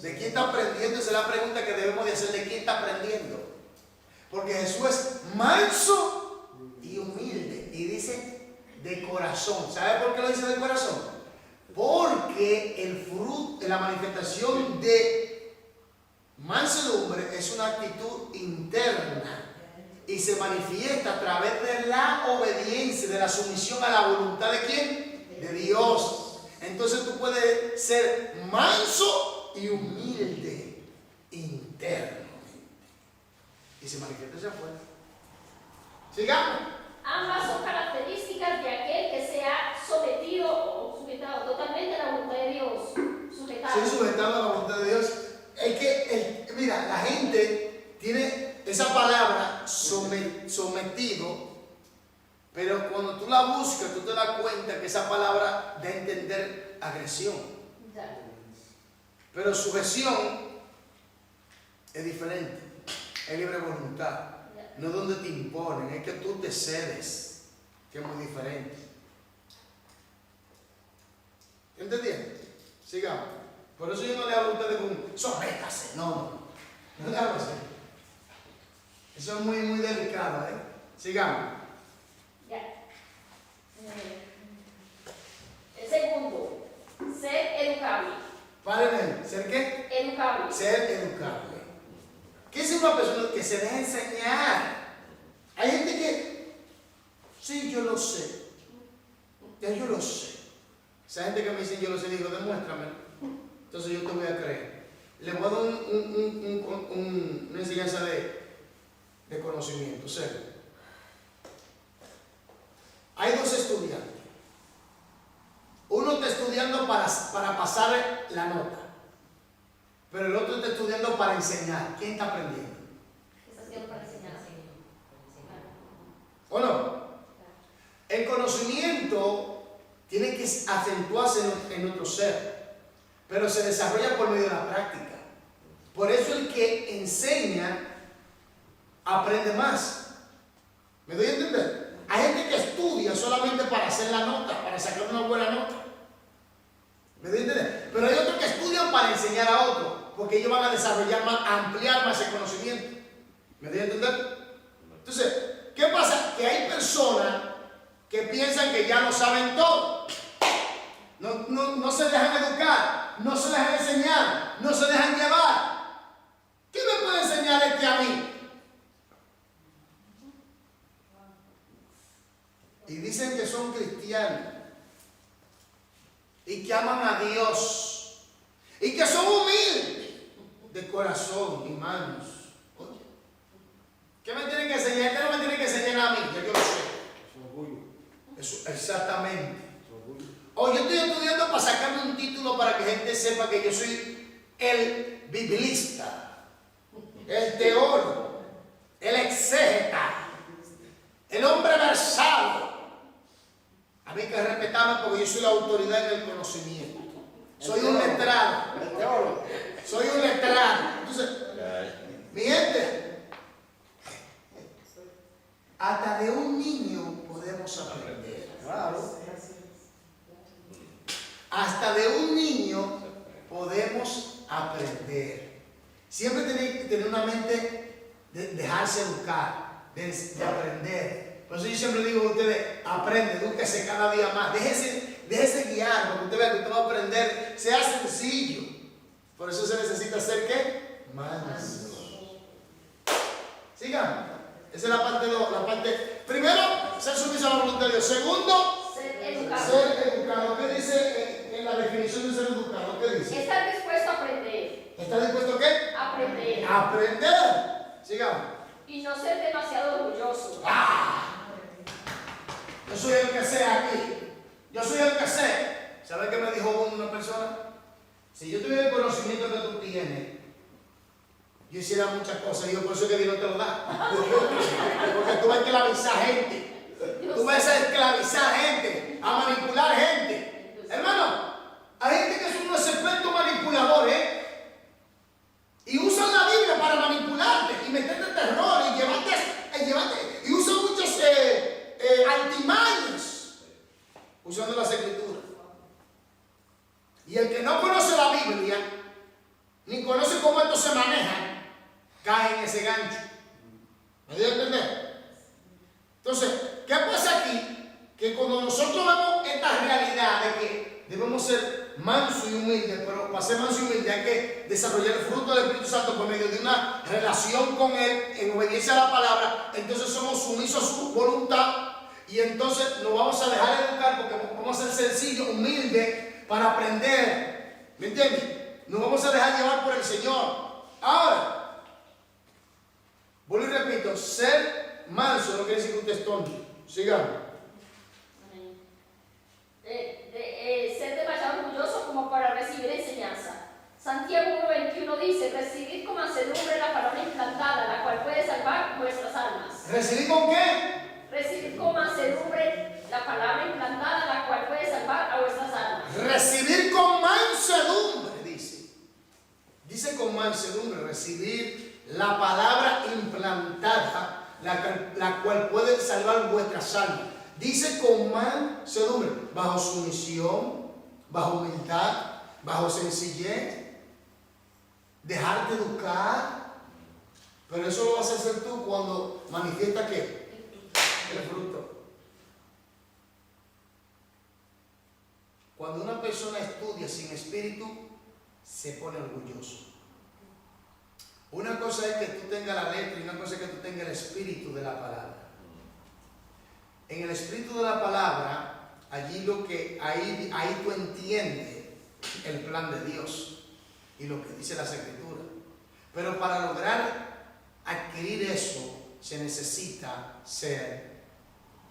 ¿De quién está aprendiendo? Esa es la pregunta que debemos de hacer. ¿De quién está aprendiendo? Porque Jesús es manso y humilde. Y dice de corazón. ¿Sabe por qué lo dice de corazón? Porque el fruto, la manifestación de mansedumbre es una actitud interna. Y se manifiesta a través de la obediencia, de la sumisión a la voluntad de ¿quién? De Dios. Entonces tú puedes ser manso y humilde internamente. Y se manifiesta hacia afuera. Sigamos. Ambas son características de aquel que se ha sometido o sujetado totalmente a la voluntad de Dios. Sujetado. Ser sujetado a la voluntad de Dios. Mira, la gente tiene esa palabra sometido. Pero cuando tú la buscas, tú te das cuenta que esa palabra da a entender agresión. Pero sujeción es diferente. Es libre voluntad. No es donde te imponen, es que tú te cedes, que es muy diferente. ¿Entendiendo? Sigamos. Por eso yo no le hablo a ustedes con sométase. No le hablo así. Eso es muy, muy delicado, Sigamos. Ya. El segundo, ser educable. Párenme, ¿ser qué? Educable. Ser educable. ¿Qué es una persona que se deja enseñar? Hay gente que, sí, yo lo sé. Ya yo lo sé. Esa gente que me dice yo lo sé, digo, demuéstramelo. Entonces yo te voy a creer. Le voy a dar una enseñanza de conocimiento, serio. Hay dos estudiantes. Uno está estudiando para pasar la nota, pero el otro está estudiando para enseñar. ¿Quién está aprendiendo? Está haciendo para enseñar. ¿O no? El conocimiento tiene que acentuarse en nuestro ser, pero se desarrolla por medio de la práctica. Por eso el que enseña aprende más. ¿Me doy a entender? Hay gente que estudia solamente para hacer la nota, para sacar una buena nota. ¿Me doy a entender? Pero hay otros que estudian para enseñar a otros, porque ellos van a desarrollar más, a ampliar más el conocimiento. ¿Me doy a entender? Entonces, ¿qué pasa? Que hay personas que piensan que ya lo saben todo. No se dejan educar, no se dejan enseñar, no se dejan llevar. ¿Qué me puede enseñar este a mí? Y dicen que son cristianos y que aman a Dios y que son humildes corazón y manos. Oye, ¿qué me tiene que enseñar? ¿Qué no me tiene que enseñar a mí? Ya yo lo sé. Orgullo. Eso, exactamente. Orgullo. O yo estoy estudiando para sacarme un título para que gente sepa que yo soy el biblista, el teólogo, el exégeta, el hombre versado. A mí hay que respetarme porque yo soy la autoridad en el conocimiento. Soy un letrado. El teólogo. Soy un letrado. Entonces, mi gente, hasta de un niño podemos aprender. Claro. Hasta de un niño podemos aprender. Siempre tiene que tener una mente de dejarse educar, de aprender. Por eso yo siempre digo a ustedes, aprende, edúquese cada día más. Déjese guiar, porque usted vea que usted va a aprender, sea sencillo. Por eso se necesita ser ¿qué? Manso. Sigan. Esa es la parte. Primero, ser sumiso a la voluntad de Dios. Segundo, Ser educado. ser educado. ¿Qué dice en la definición de ser educado? ¿Qué dice? Estar dispuesto a aprender. ¿Está dispuesto a qué? Aprender. Aprender. Sigamos. Y no ser demasiado orgulloso. Yo soy el que sé aquí. Yo soy el que sé. ¿Sabes qué me dijo una persona? Si yo tuviera el conocimiento que tú tienes, yo hiciera muchas cosas. Y yo por eso que Dios no te lo da. Porque tú vas a esclavizar gente. Tú vas a esclavizar gente, a manipular gente. Hermano, hay gente que son unos expertos manipuladores, y usan la Biblia para manipularte y meterte terror y llevarte y usan muchas altimañas usando las escrituras. Y el que no conoce la Biblia ni conoce cómo esto se maneja, cae en ese gancho. ¿Me dio a entender? Entonces, ¿qué pasa aquí? Que cuando nosotros vemos esta realidad de que debemos ser manso y humilde, pero para ser manso y humilde hay que desarrollar el fruto del Espíritu Santo por medio de una relación con Él, en obediencia a la palabra. Entonces somos sumisos a su voluntad y entonces nos vamos a dejar educar porque vamos a ser sencillos, humildes para aprender. ¿Me entiendes? Nos vamos a dejar llevar por el Señor. Ahora, vuelvo y repito, ser manso no quiere decir que usted es tonto. Sigamos. Ser demasiado orgulloso como para recibir enseñanza. Santiago 1:21 dice: recibid con mansedumbre la palabra implantada, la cual puede salvar vuestras almas. ¿Recibir con qué? Recibid con mansedumbre la palabra implantada, la cual puede salvar a vuestras almas. Recibir con mansedumbre, dice. Dice con mansedumbre, recibir la palabra implantada, la cual puede salvar vuestras almas. Dice con mansedumbre, bajo sumisión, bajo humildad, bajo sencillez, dejarte educar. Pero eso lo vas a hacer tú cuando manifiesta ¿qué? El fruto. Cuando una persona estudia sin espíritu, se pone orgulloso. Una cosa es que tú tengas la letra y una cosa es que tú tengas el espíritu de la palabra. En el espíritu de la palabra, allí ahí tú entiendes el plan de Dios y lo que dice las escrituras. Pero para lograr adquirir eso, se necesita ser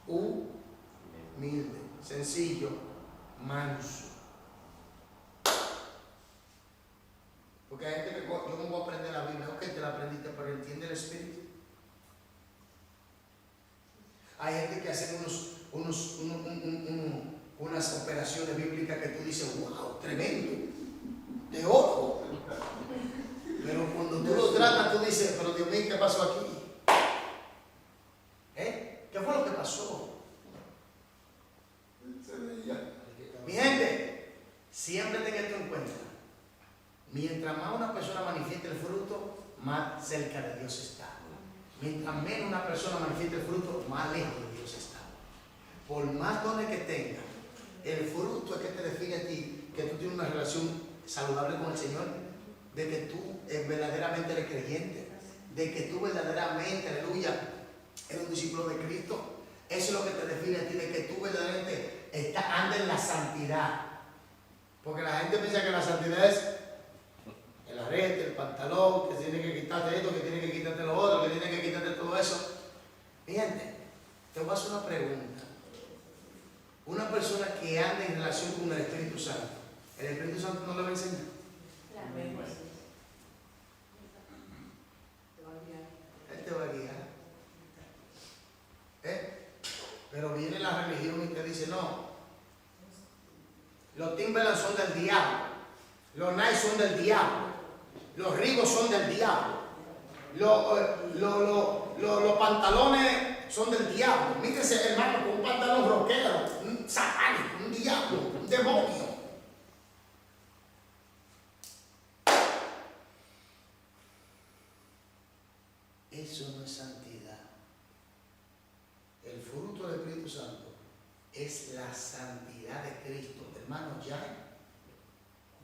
humilde, sencillo, manso. Porque hay gente que yo no voy a aprender la Biblia, ok, te la aprendiste, pero entiende el espíritu. Hay gente que hace unas operaciones bíblicas que tú dices, wow, tremendo, de oro. Pero cuando tú lo tratas, tú dices, pero Dios mío, ¿qué pasó aquí? ¿Qué fue lo que pasó? Mi gente, siempre tengan esto en cuenta. Mientras más una persona manifieste el fruto, más cerca de Dios está. Mientras menos una persona manifieste el fruto, más lejos de Dios está. Por más dones que tenga, el fruto es que te define a ti, que tú tienes una relación saludable con el Señor, de que tú verdaderamente eres creyente, de que tú verdaderamente, aleluya, eres un discípulo de Cristo. Eso es lo que te define a ti, de que tú verdaderamente andas en la santidad. Porque la gente piensa que la santidad es el arete, el pantalón, que tiene que quitarte esto, que tiene que quitarte lo otro, que tiene que quitarte todo eso. Mi gente, te voy a hacer una pregunta. Una persona que anda en relación con el Espíritu Santo, ¿el Espíritu Santo no le va a enseñar? Claro. Él te va a guiar. Pero viene la religión y te dice, no, los Timberland son del diablo, los Nike son del diablo, los Reebok son del diablo, los pantalones son del diablo. Mírense, hermano, con un pantalón rockero, un satánico, un diablo, un demonio. Eso no es santidad. El fruto del Espíritu Santo es la santidad de Cristo. Hermanos,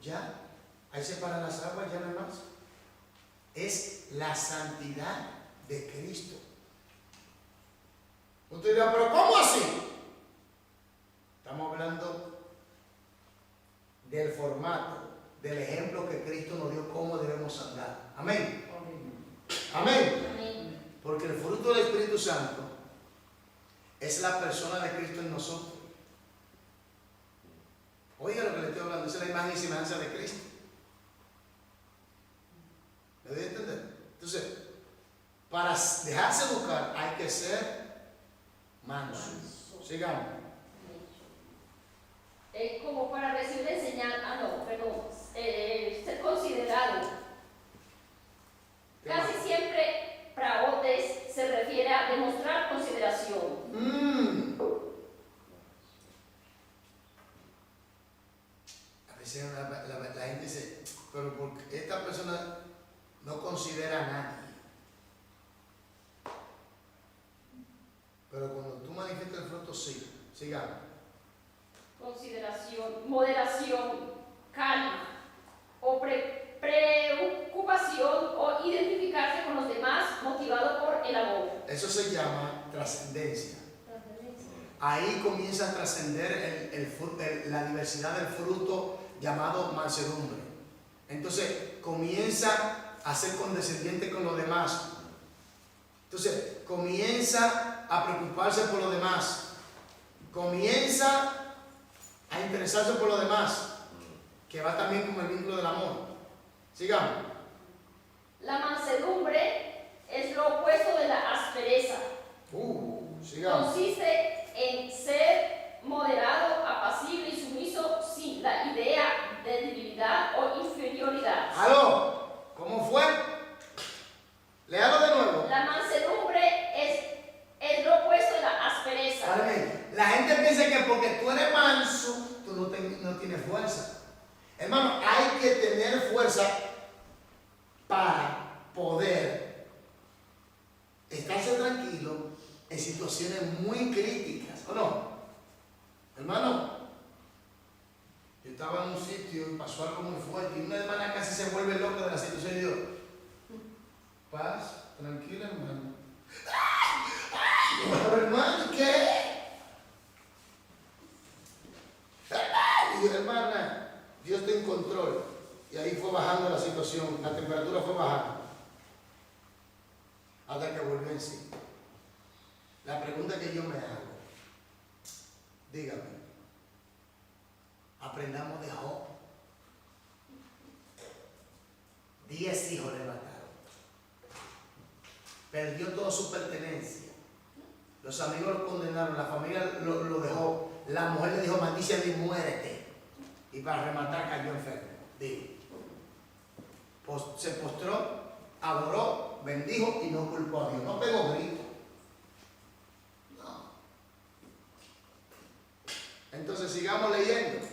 ya, ahí se paran las aguas, ya no hay más. Es la santidad de Cristo. Usted dirá, pero ¿cómo así? Estamos hablando del formato, del ejemplo que Cristo nos dio, cómo debemos andar. Amén. Amén. Amén. Porque el fruto del Espíritu Santo es la persona de Cristo en nosotros. Oiga lo que le estoy hablando, esa es la imagen y semejanza de Cristo. ¿Me doy a entender? Entonces, para dejarse educar hay que ser manso. Sigamos. Como para recibir enseñanza, ser considerado. Casi siempre praotes se refiere a demostrar consideración. A veces la gente dice, pero porque esta persona no considera a nadie. Pero cuando tú manifiestas el fruto, sí. Sigamos. Consideración, moderación, calma o preocupación o identificarse con los demás motivado por el amor. Eso se llama trascendencia. Ahí comienza a trascender la diversidad del fruto llamado mansedumbre. Entonces comienza a ser condescendiente con los demás. Entonces comienza a preocuparse por los demás. Comienza a interesarse por los demás, que va también con el vínculo del amor. Sigamos. La mansedumbre es lo opuesto de la aspereza. Sigamos. Consiste en ser moderado, apacible y sumiso sin la idea de debilidad o inferioridad. ¿Aló? ¿Cómo fue? Léalo de nuevo. La mansedumbre es lo opuesto de la aspereza. Ahora bien, la gente piensa que porque tú eres manso, tú no tienes fuerza. Hermano, hay que tener fuerza para poder estarse tranquilo en situaciones muy críticas, ¿o no? Hermano, yo estaba en un sitio y pasó algo muy fuerte y una hermana casi se vuelve loca de la situación y yo, paz, tranquila, hermano. Pero hermano, ¿qué? Y yo, hermana, Dios está en control. Y ahí fue bajando la situación, la temperatura fue bajando. Hasta que volvió en sí. La pregunta que yo me hago, dígame, aprendamos de Job. 10 hijos le mataron. Perdió toda su pertenencia. Los amigos lo condenaron, la familia lo dejó. La mujer le dijo, maldice a mí, muérete. Y para rematar cayó enfermo. Digo. Se postró, adoró, bendijo y no culpó a Dios. No pegó grito. No. Entonces sigamos leyendo.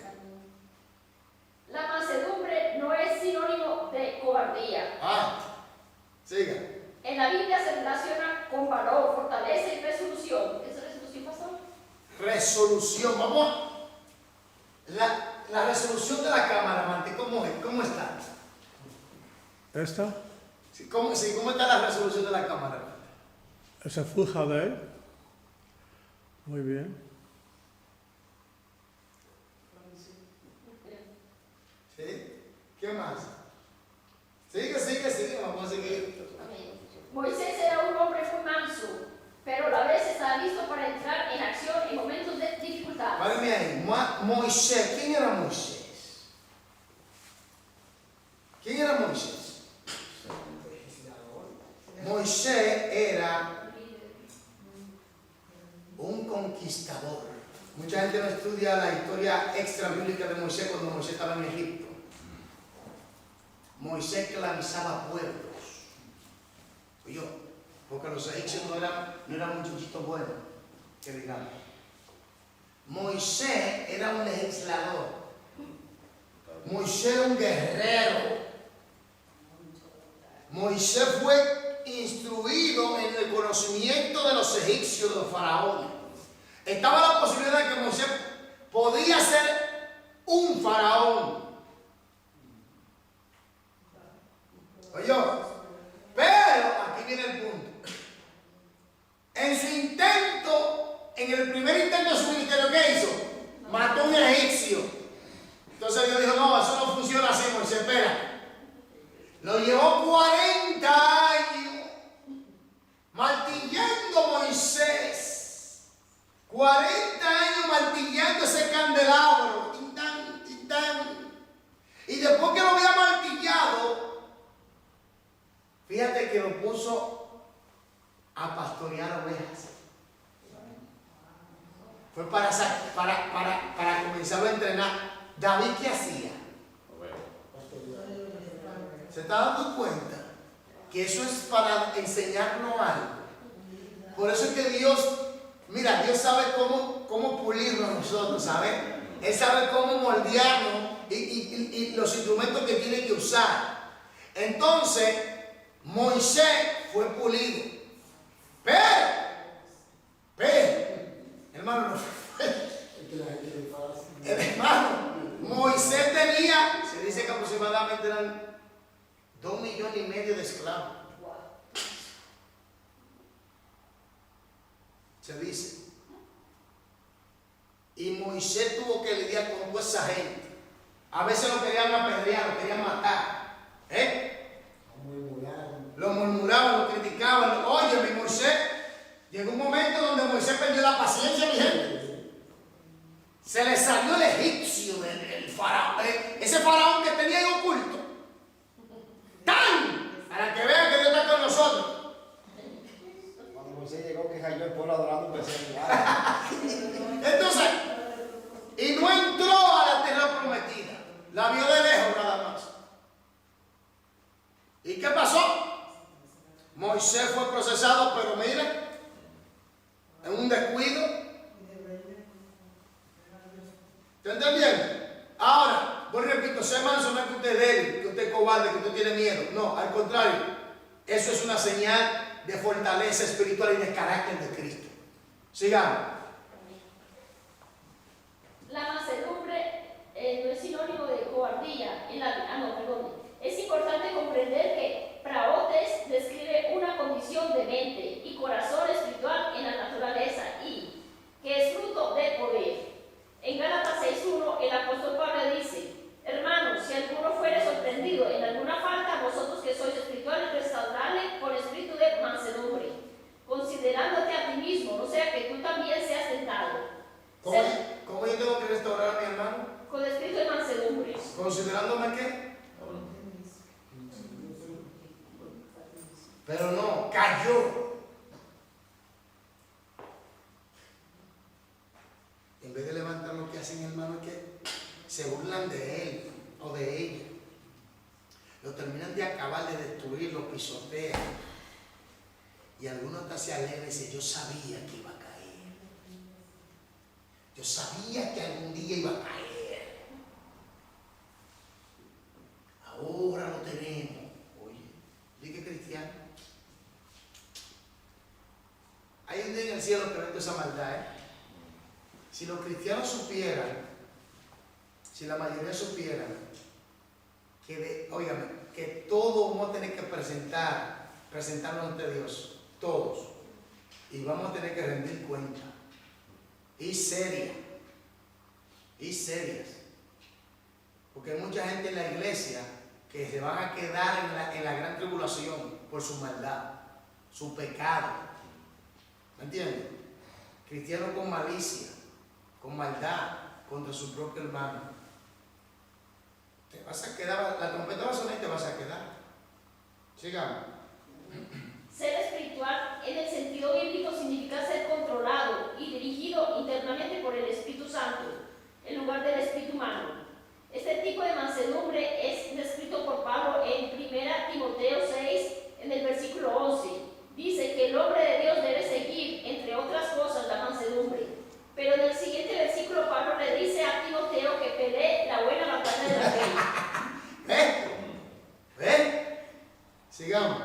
La mansedumbre no es sinónimo de cobardía. Siga. En la Biblia se relaciona con valor, fortaleza y resolución. ¿Qué es resolución, pastor? Resolución. Vamos. La resolución de la cámara, Mante, ¿cómo es? ¿Cómo está? ¿Esta? ¿Cómo está la resolución de la cámara? Esa Full HD. Muy bien. ¿Sí? ¿Qué más? Sigue, vamos a seguir. Moisés era un hombre muy manso, pero a la vez estaba listo para entrar en acción en momentos de dificultad. Párame ahí. Moisés, ¿quién era Moisés? ¿Quién era Moisés? Moisés era un conquistador. Mucha gente no estudia la historia extra bíblica de Moisés cuando Moisés estaba en Egipto. Moisés esclavizaba pueblos. Oye, porque los egipcios no eran muchachitos buenos, que digamos. Moisés era un legislador. Moisés era un guerrero. Moisés fue instruido en el conocimiento de los egipcios, de los faraones. Estaba la posibilidad de que Moisés podía ser un faraón. Oye, pero aquí viene el punto. En su intento, en el primer intento de su ministerio, ¿qué hizo? Mató a un egipcio. Entonces Dios dijo, no, eso no funciona así, Moisés, espera. Lo llevó 40 años martillando Moisés. 40 años martillando ese candelabro. Tintán, tintán. Y después que lo había martillado, fíjate que lo puso a pastorear ovejas. Fue para comenzarlo a entrenar. David, ¿qué hacía? ¿Se está dando cuenta? Que eso es para enseñarnos algo. Por eso es que Dios, mira, Dios sabe cómo pulirnos a nosotros, ¿sabes? Él sabe cómo moldearnos y los instrumentos que tiene que usar. Entonces, Moisés fue pulido. Pero, hermano, no fue. Hermano, Moisés tenía, se dice que aproximadamente eran 2,5 millones de esclavos. Se dice. Y Moisés tuvo que lidiar con toda esa gente. A veces lo querían apedrear, lo querían matar. Lo murmuraban, lo criticaban. Oye, mi Moisés, llegó un momento donde Moisés perdió la paciencia, mi gente. Se le salió el egipcio, el faraón, ese faraón que tenía ahí oculto. ¡Tan! Para que vean que Dios está con nosotros. Cuando Moisés llegó, que cayó el pueblo adorando, empezó a mirar. Entonces, y no entró a la tierra prometida. La vio de lejos nada más. ¿Y qué pasó? Moisés fue procesado, pero mira, en un descuido. ¿Te entiendes? Ahora, voy repito, ser manso no es que usted es débil, que usted es cobarde, que usted tiene miedo. No, al contrario. Eso es una señal de fortaleza espiritual y de carácter de Cristo. Sigamos. La mansedumbre no es sinónimo de cobardía. Es importante comprender que praotes describe una condición de mente y corazón espiritual en la naturaleza y que es fruto de poder. En Gálatas 6:1 el apóstol Pablo dice: hermanos, si alguno fuere sorprendido en alguna falta, vosotros que sois espirituales, restauradle con espíritu de mansedumbre, considerándote a ti mismo, no sea que tú también seas tentado. ¿Cómo yo tengo que restaurar a mi hermano? Con espíritu de mansedumbre. ¿Considerándome qué? Pero no, cayó. En vez de levantar lo que hacen, hermano, es que se burlan de él o de ella. Lo terminan de acabar, de destruir, lo pisotean. Y algunos hasta se alegran y dicen: yo sabía que iba a caer. Yo sabía que algún día iba a caer. Ahora lo tenemos. Oye, ¿dije cristiano? Hay un día en el cielo que ve toda esa maldad, Si los cristianos supieran, si la mayoría supieran que todos vamos a tener que presentarnos ante Dios, todos, y vamos a tener que rendir cuenta, y serias, porque hay mucha gente en la iglesia que se van a quedar en la gran tribulación por su maldad, su pecado. ¿Me entiendes? Cristianos con malicia, con maldad contra su propio hermano. Te vas a quedar, la trompeta va a sonar y te vas a quedar. Sigamos. Ser espiritual en el sentido bíblico significa ser controlado y dirigido internamente por el Espíritu Santo, en lugar del espíritu humano. Este tipo de mansedumbre es descrito por Pablo en 1 Timoteo 6, en el versículo 11. Dice que el hombre de Dios debe seguir, entre otras cosas, la mansedumbre. Pero en el siguiente versículo Pablo le dice a Timoteo que pelee la buena batalla de la fe. ¿Ves? Sigamos.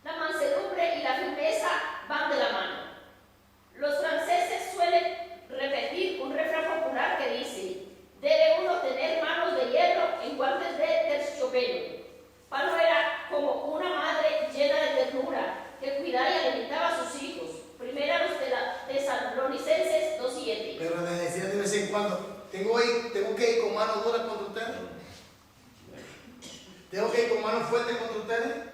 La mansedumbre y la firmeza van de la mano. Los franceses suelen repetir un refrán popular que dice: debe uno tener manos de hierro en guantes de terciopelo. Pablo era como una madre llena de ternura que cuidaba y alimentaba a sus hijos. Primera los Tesalonicenses 2:7. Pero le decía de vez en cuando, tengo que ir con manos duras contra ustedes. Tengo que ir con manos fuertes contra ustedes.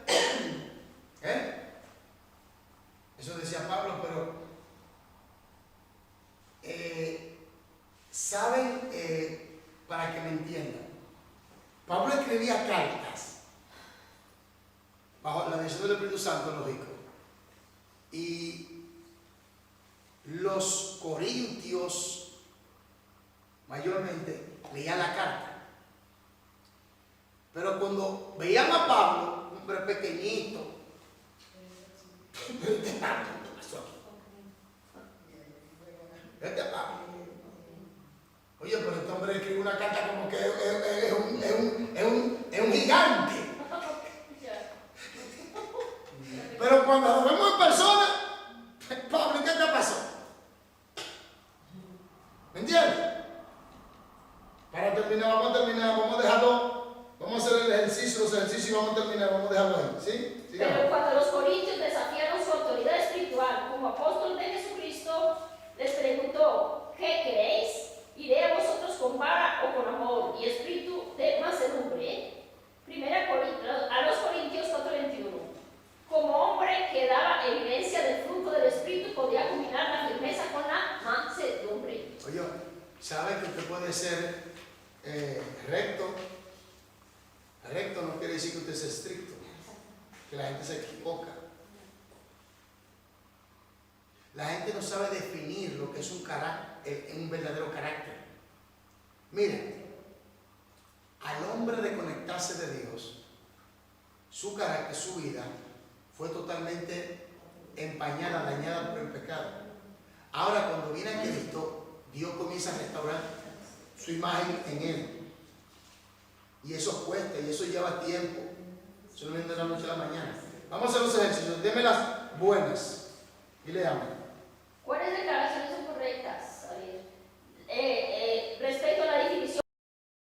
Eso decía Pablo, pero saben, para que me entiendan, Pablo escribía cartas bajo la dirección del Espíritu Santo, lógico, y los corintios mayormente leían la carta, pero cuando veían a Pablo, un hombre pequeñito, ¿qué pasó aquí? Vete a Pablo. Oye, pero este hombre escribe una carta como que es un gigante. Pero cuando lo vemos en persona, Pablo, ¿qué te pasó? ¿Me entiendes? Para terminar, vamos a dejarlo, vamos a hacer el ejercicio, los ejercicios y vamos a terminar, vamos a dejarlo ahí, ¿sí? Sigamos. Pero cuando los corintios desafiaron su autoridad espiritual como apóstol de Jesucristo, les preguntó: ¿qué queréis? ¿Iré a vosotros con vara o con amor y espíritu de mansedumbre? A los Corintios 4:21. Como hombre que daba evidencia del fruto del espíritu, podía combinar la firmeza con la mansedumbre. Oye, ¿sabe que usted puede ser recto? Recto no quiere decir que usted sea estricto, que la gente se equivoca. La gente no sabe definir lo que es un verdadero carácter. Miren, al hombre de conectarse de Dios, su carácter, su vida, fue totalmente empañada, dañada por el pecado. Ahora, cuando viene a Cristo, Dios comienza a restaurar su imagen en él. Y eso cuesta, y eso lleva tiempo. Eso no viene de la noche a la mañana. Vamos a hacer los ejercicios. Deme las buenas y leamos. ¿Cuál es el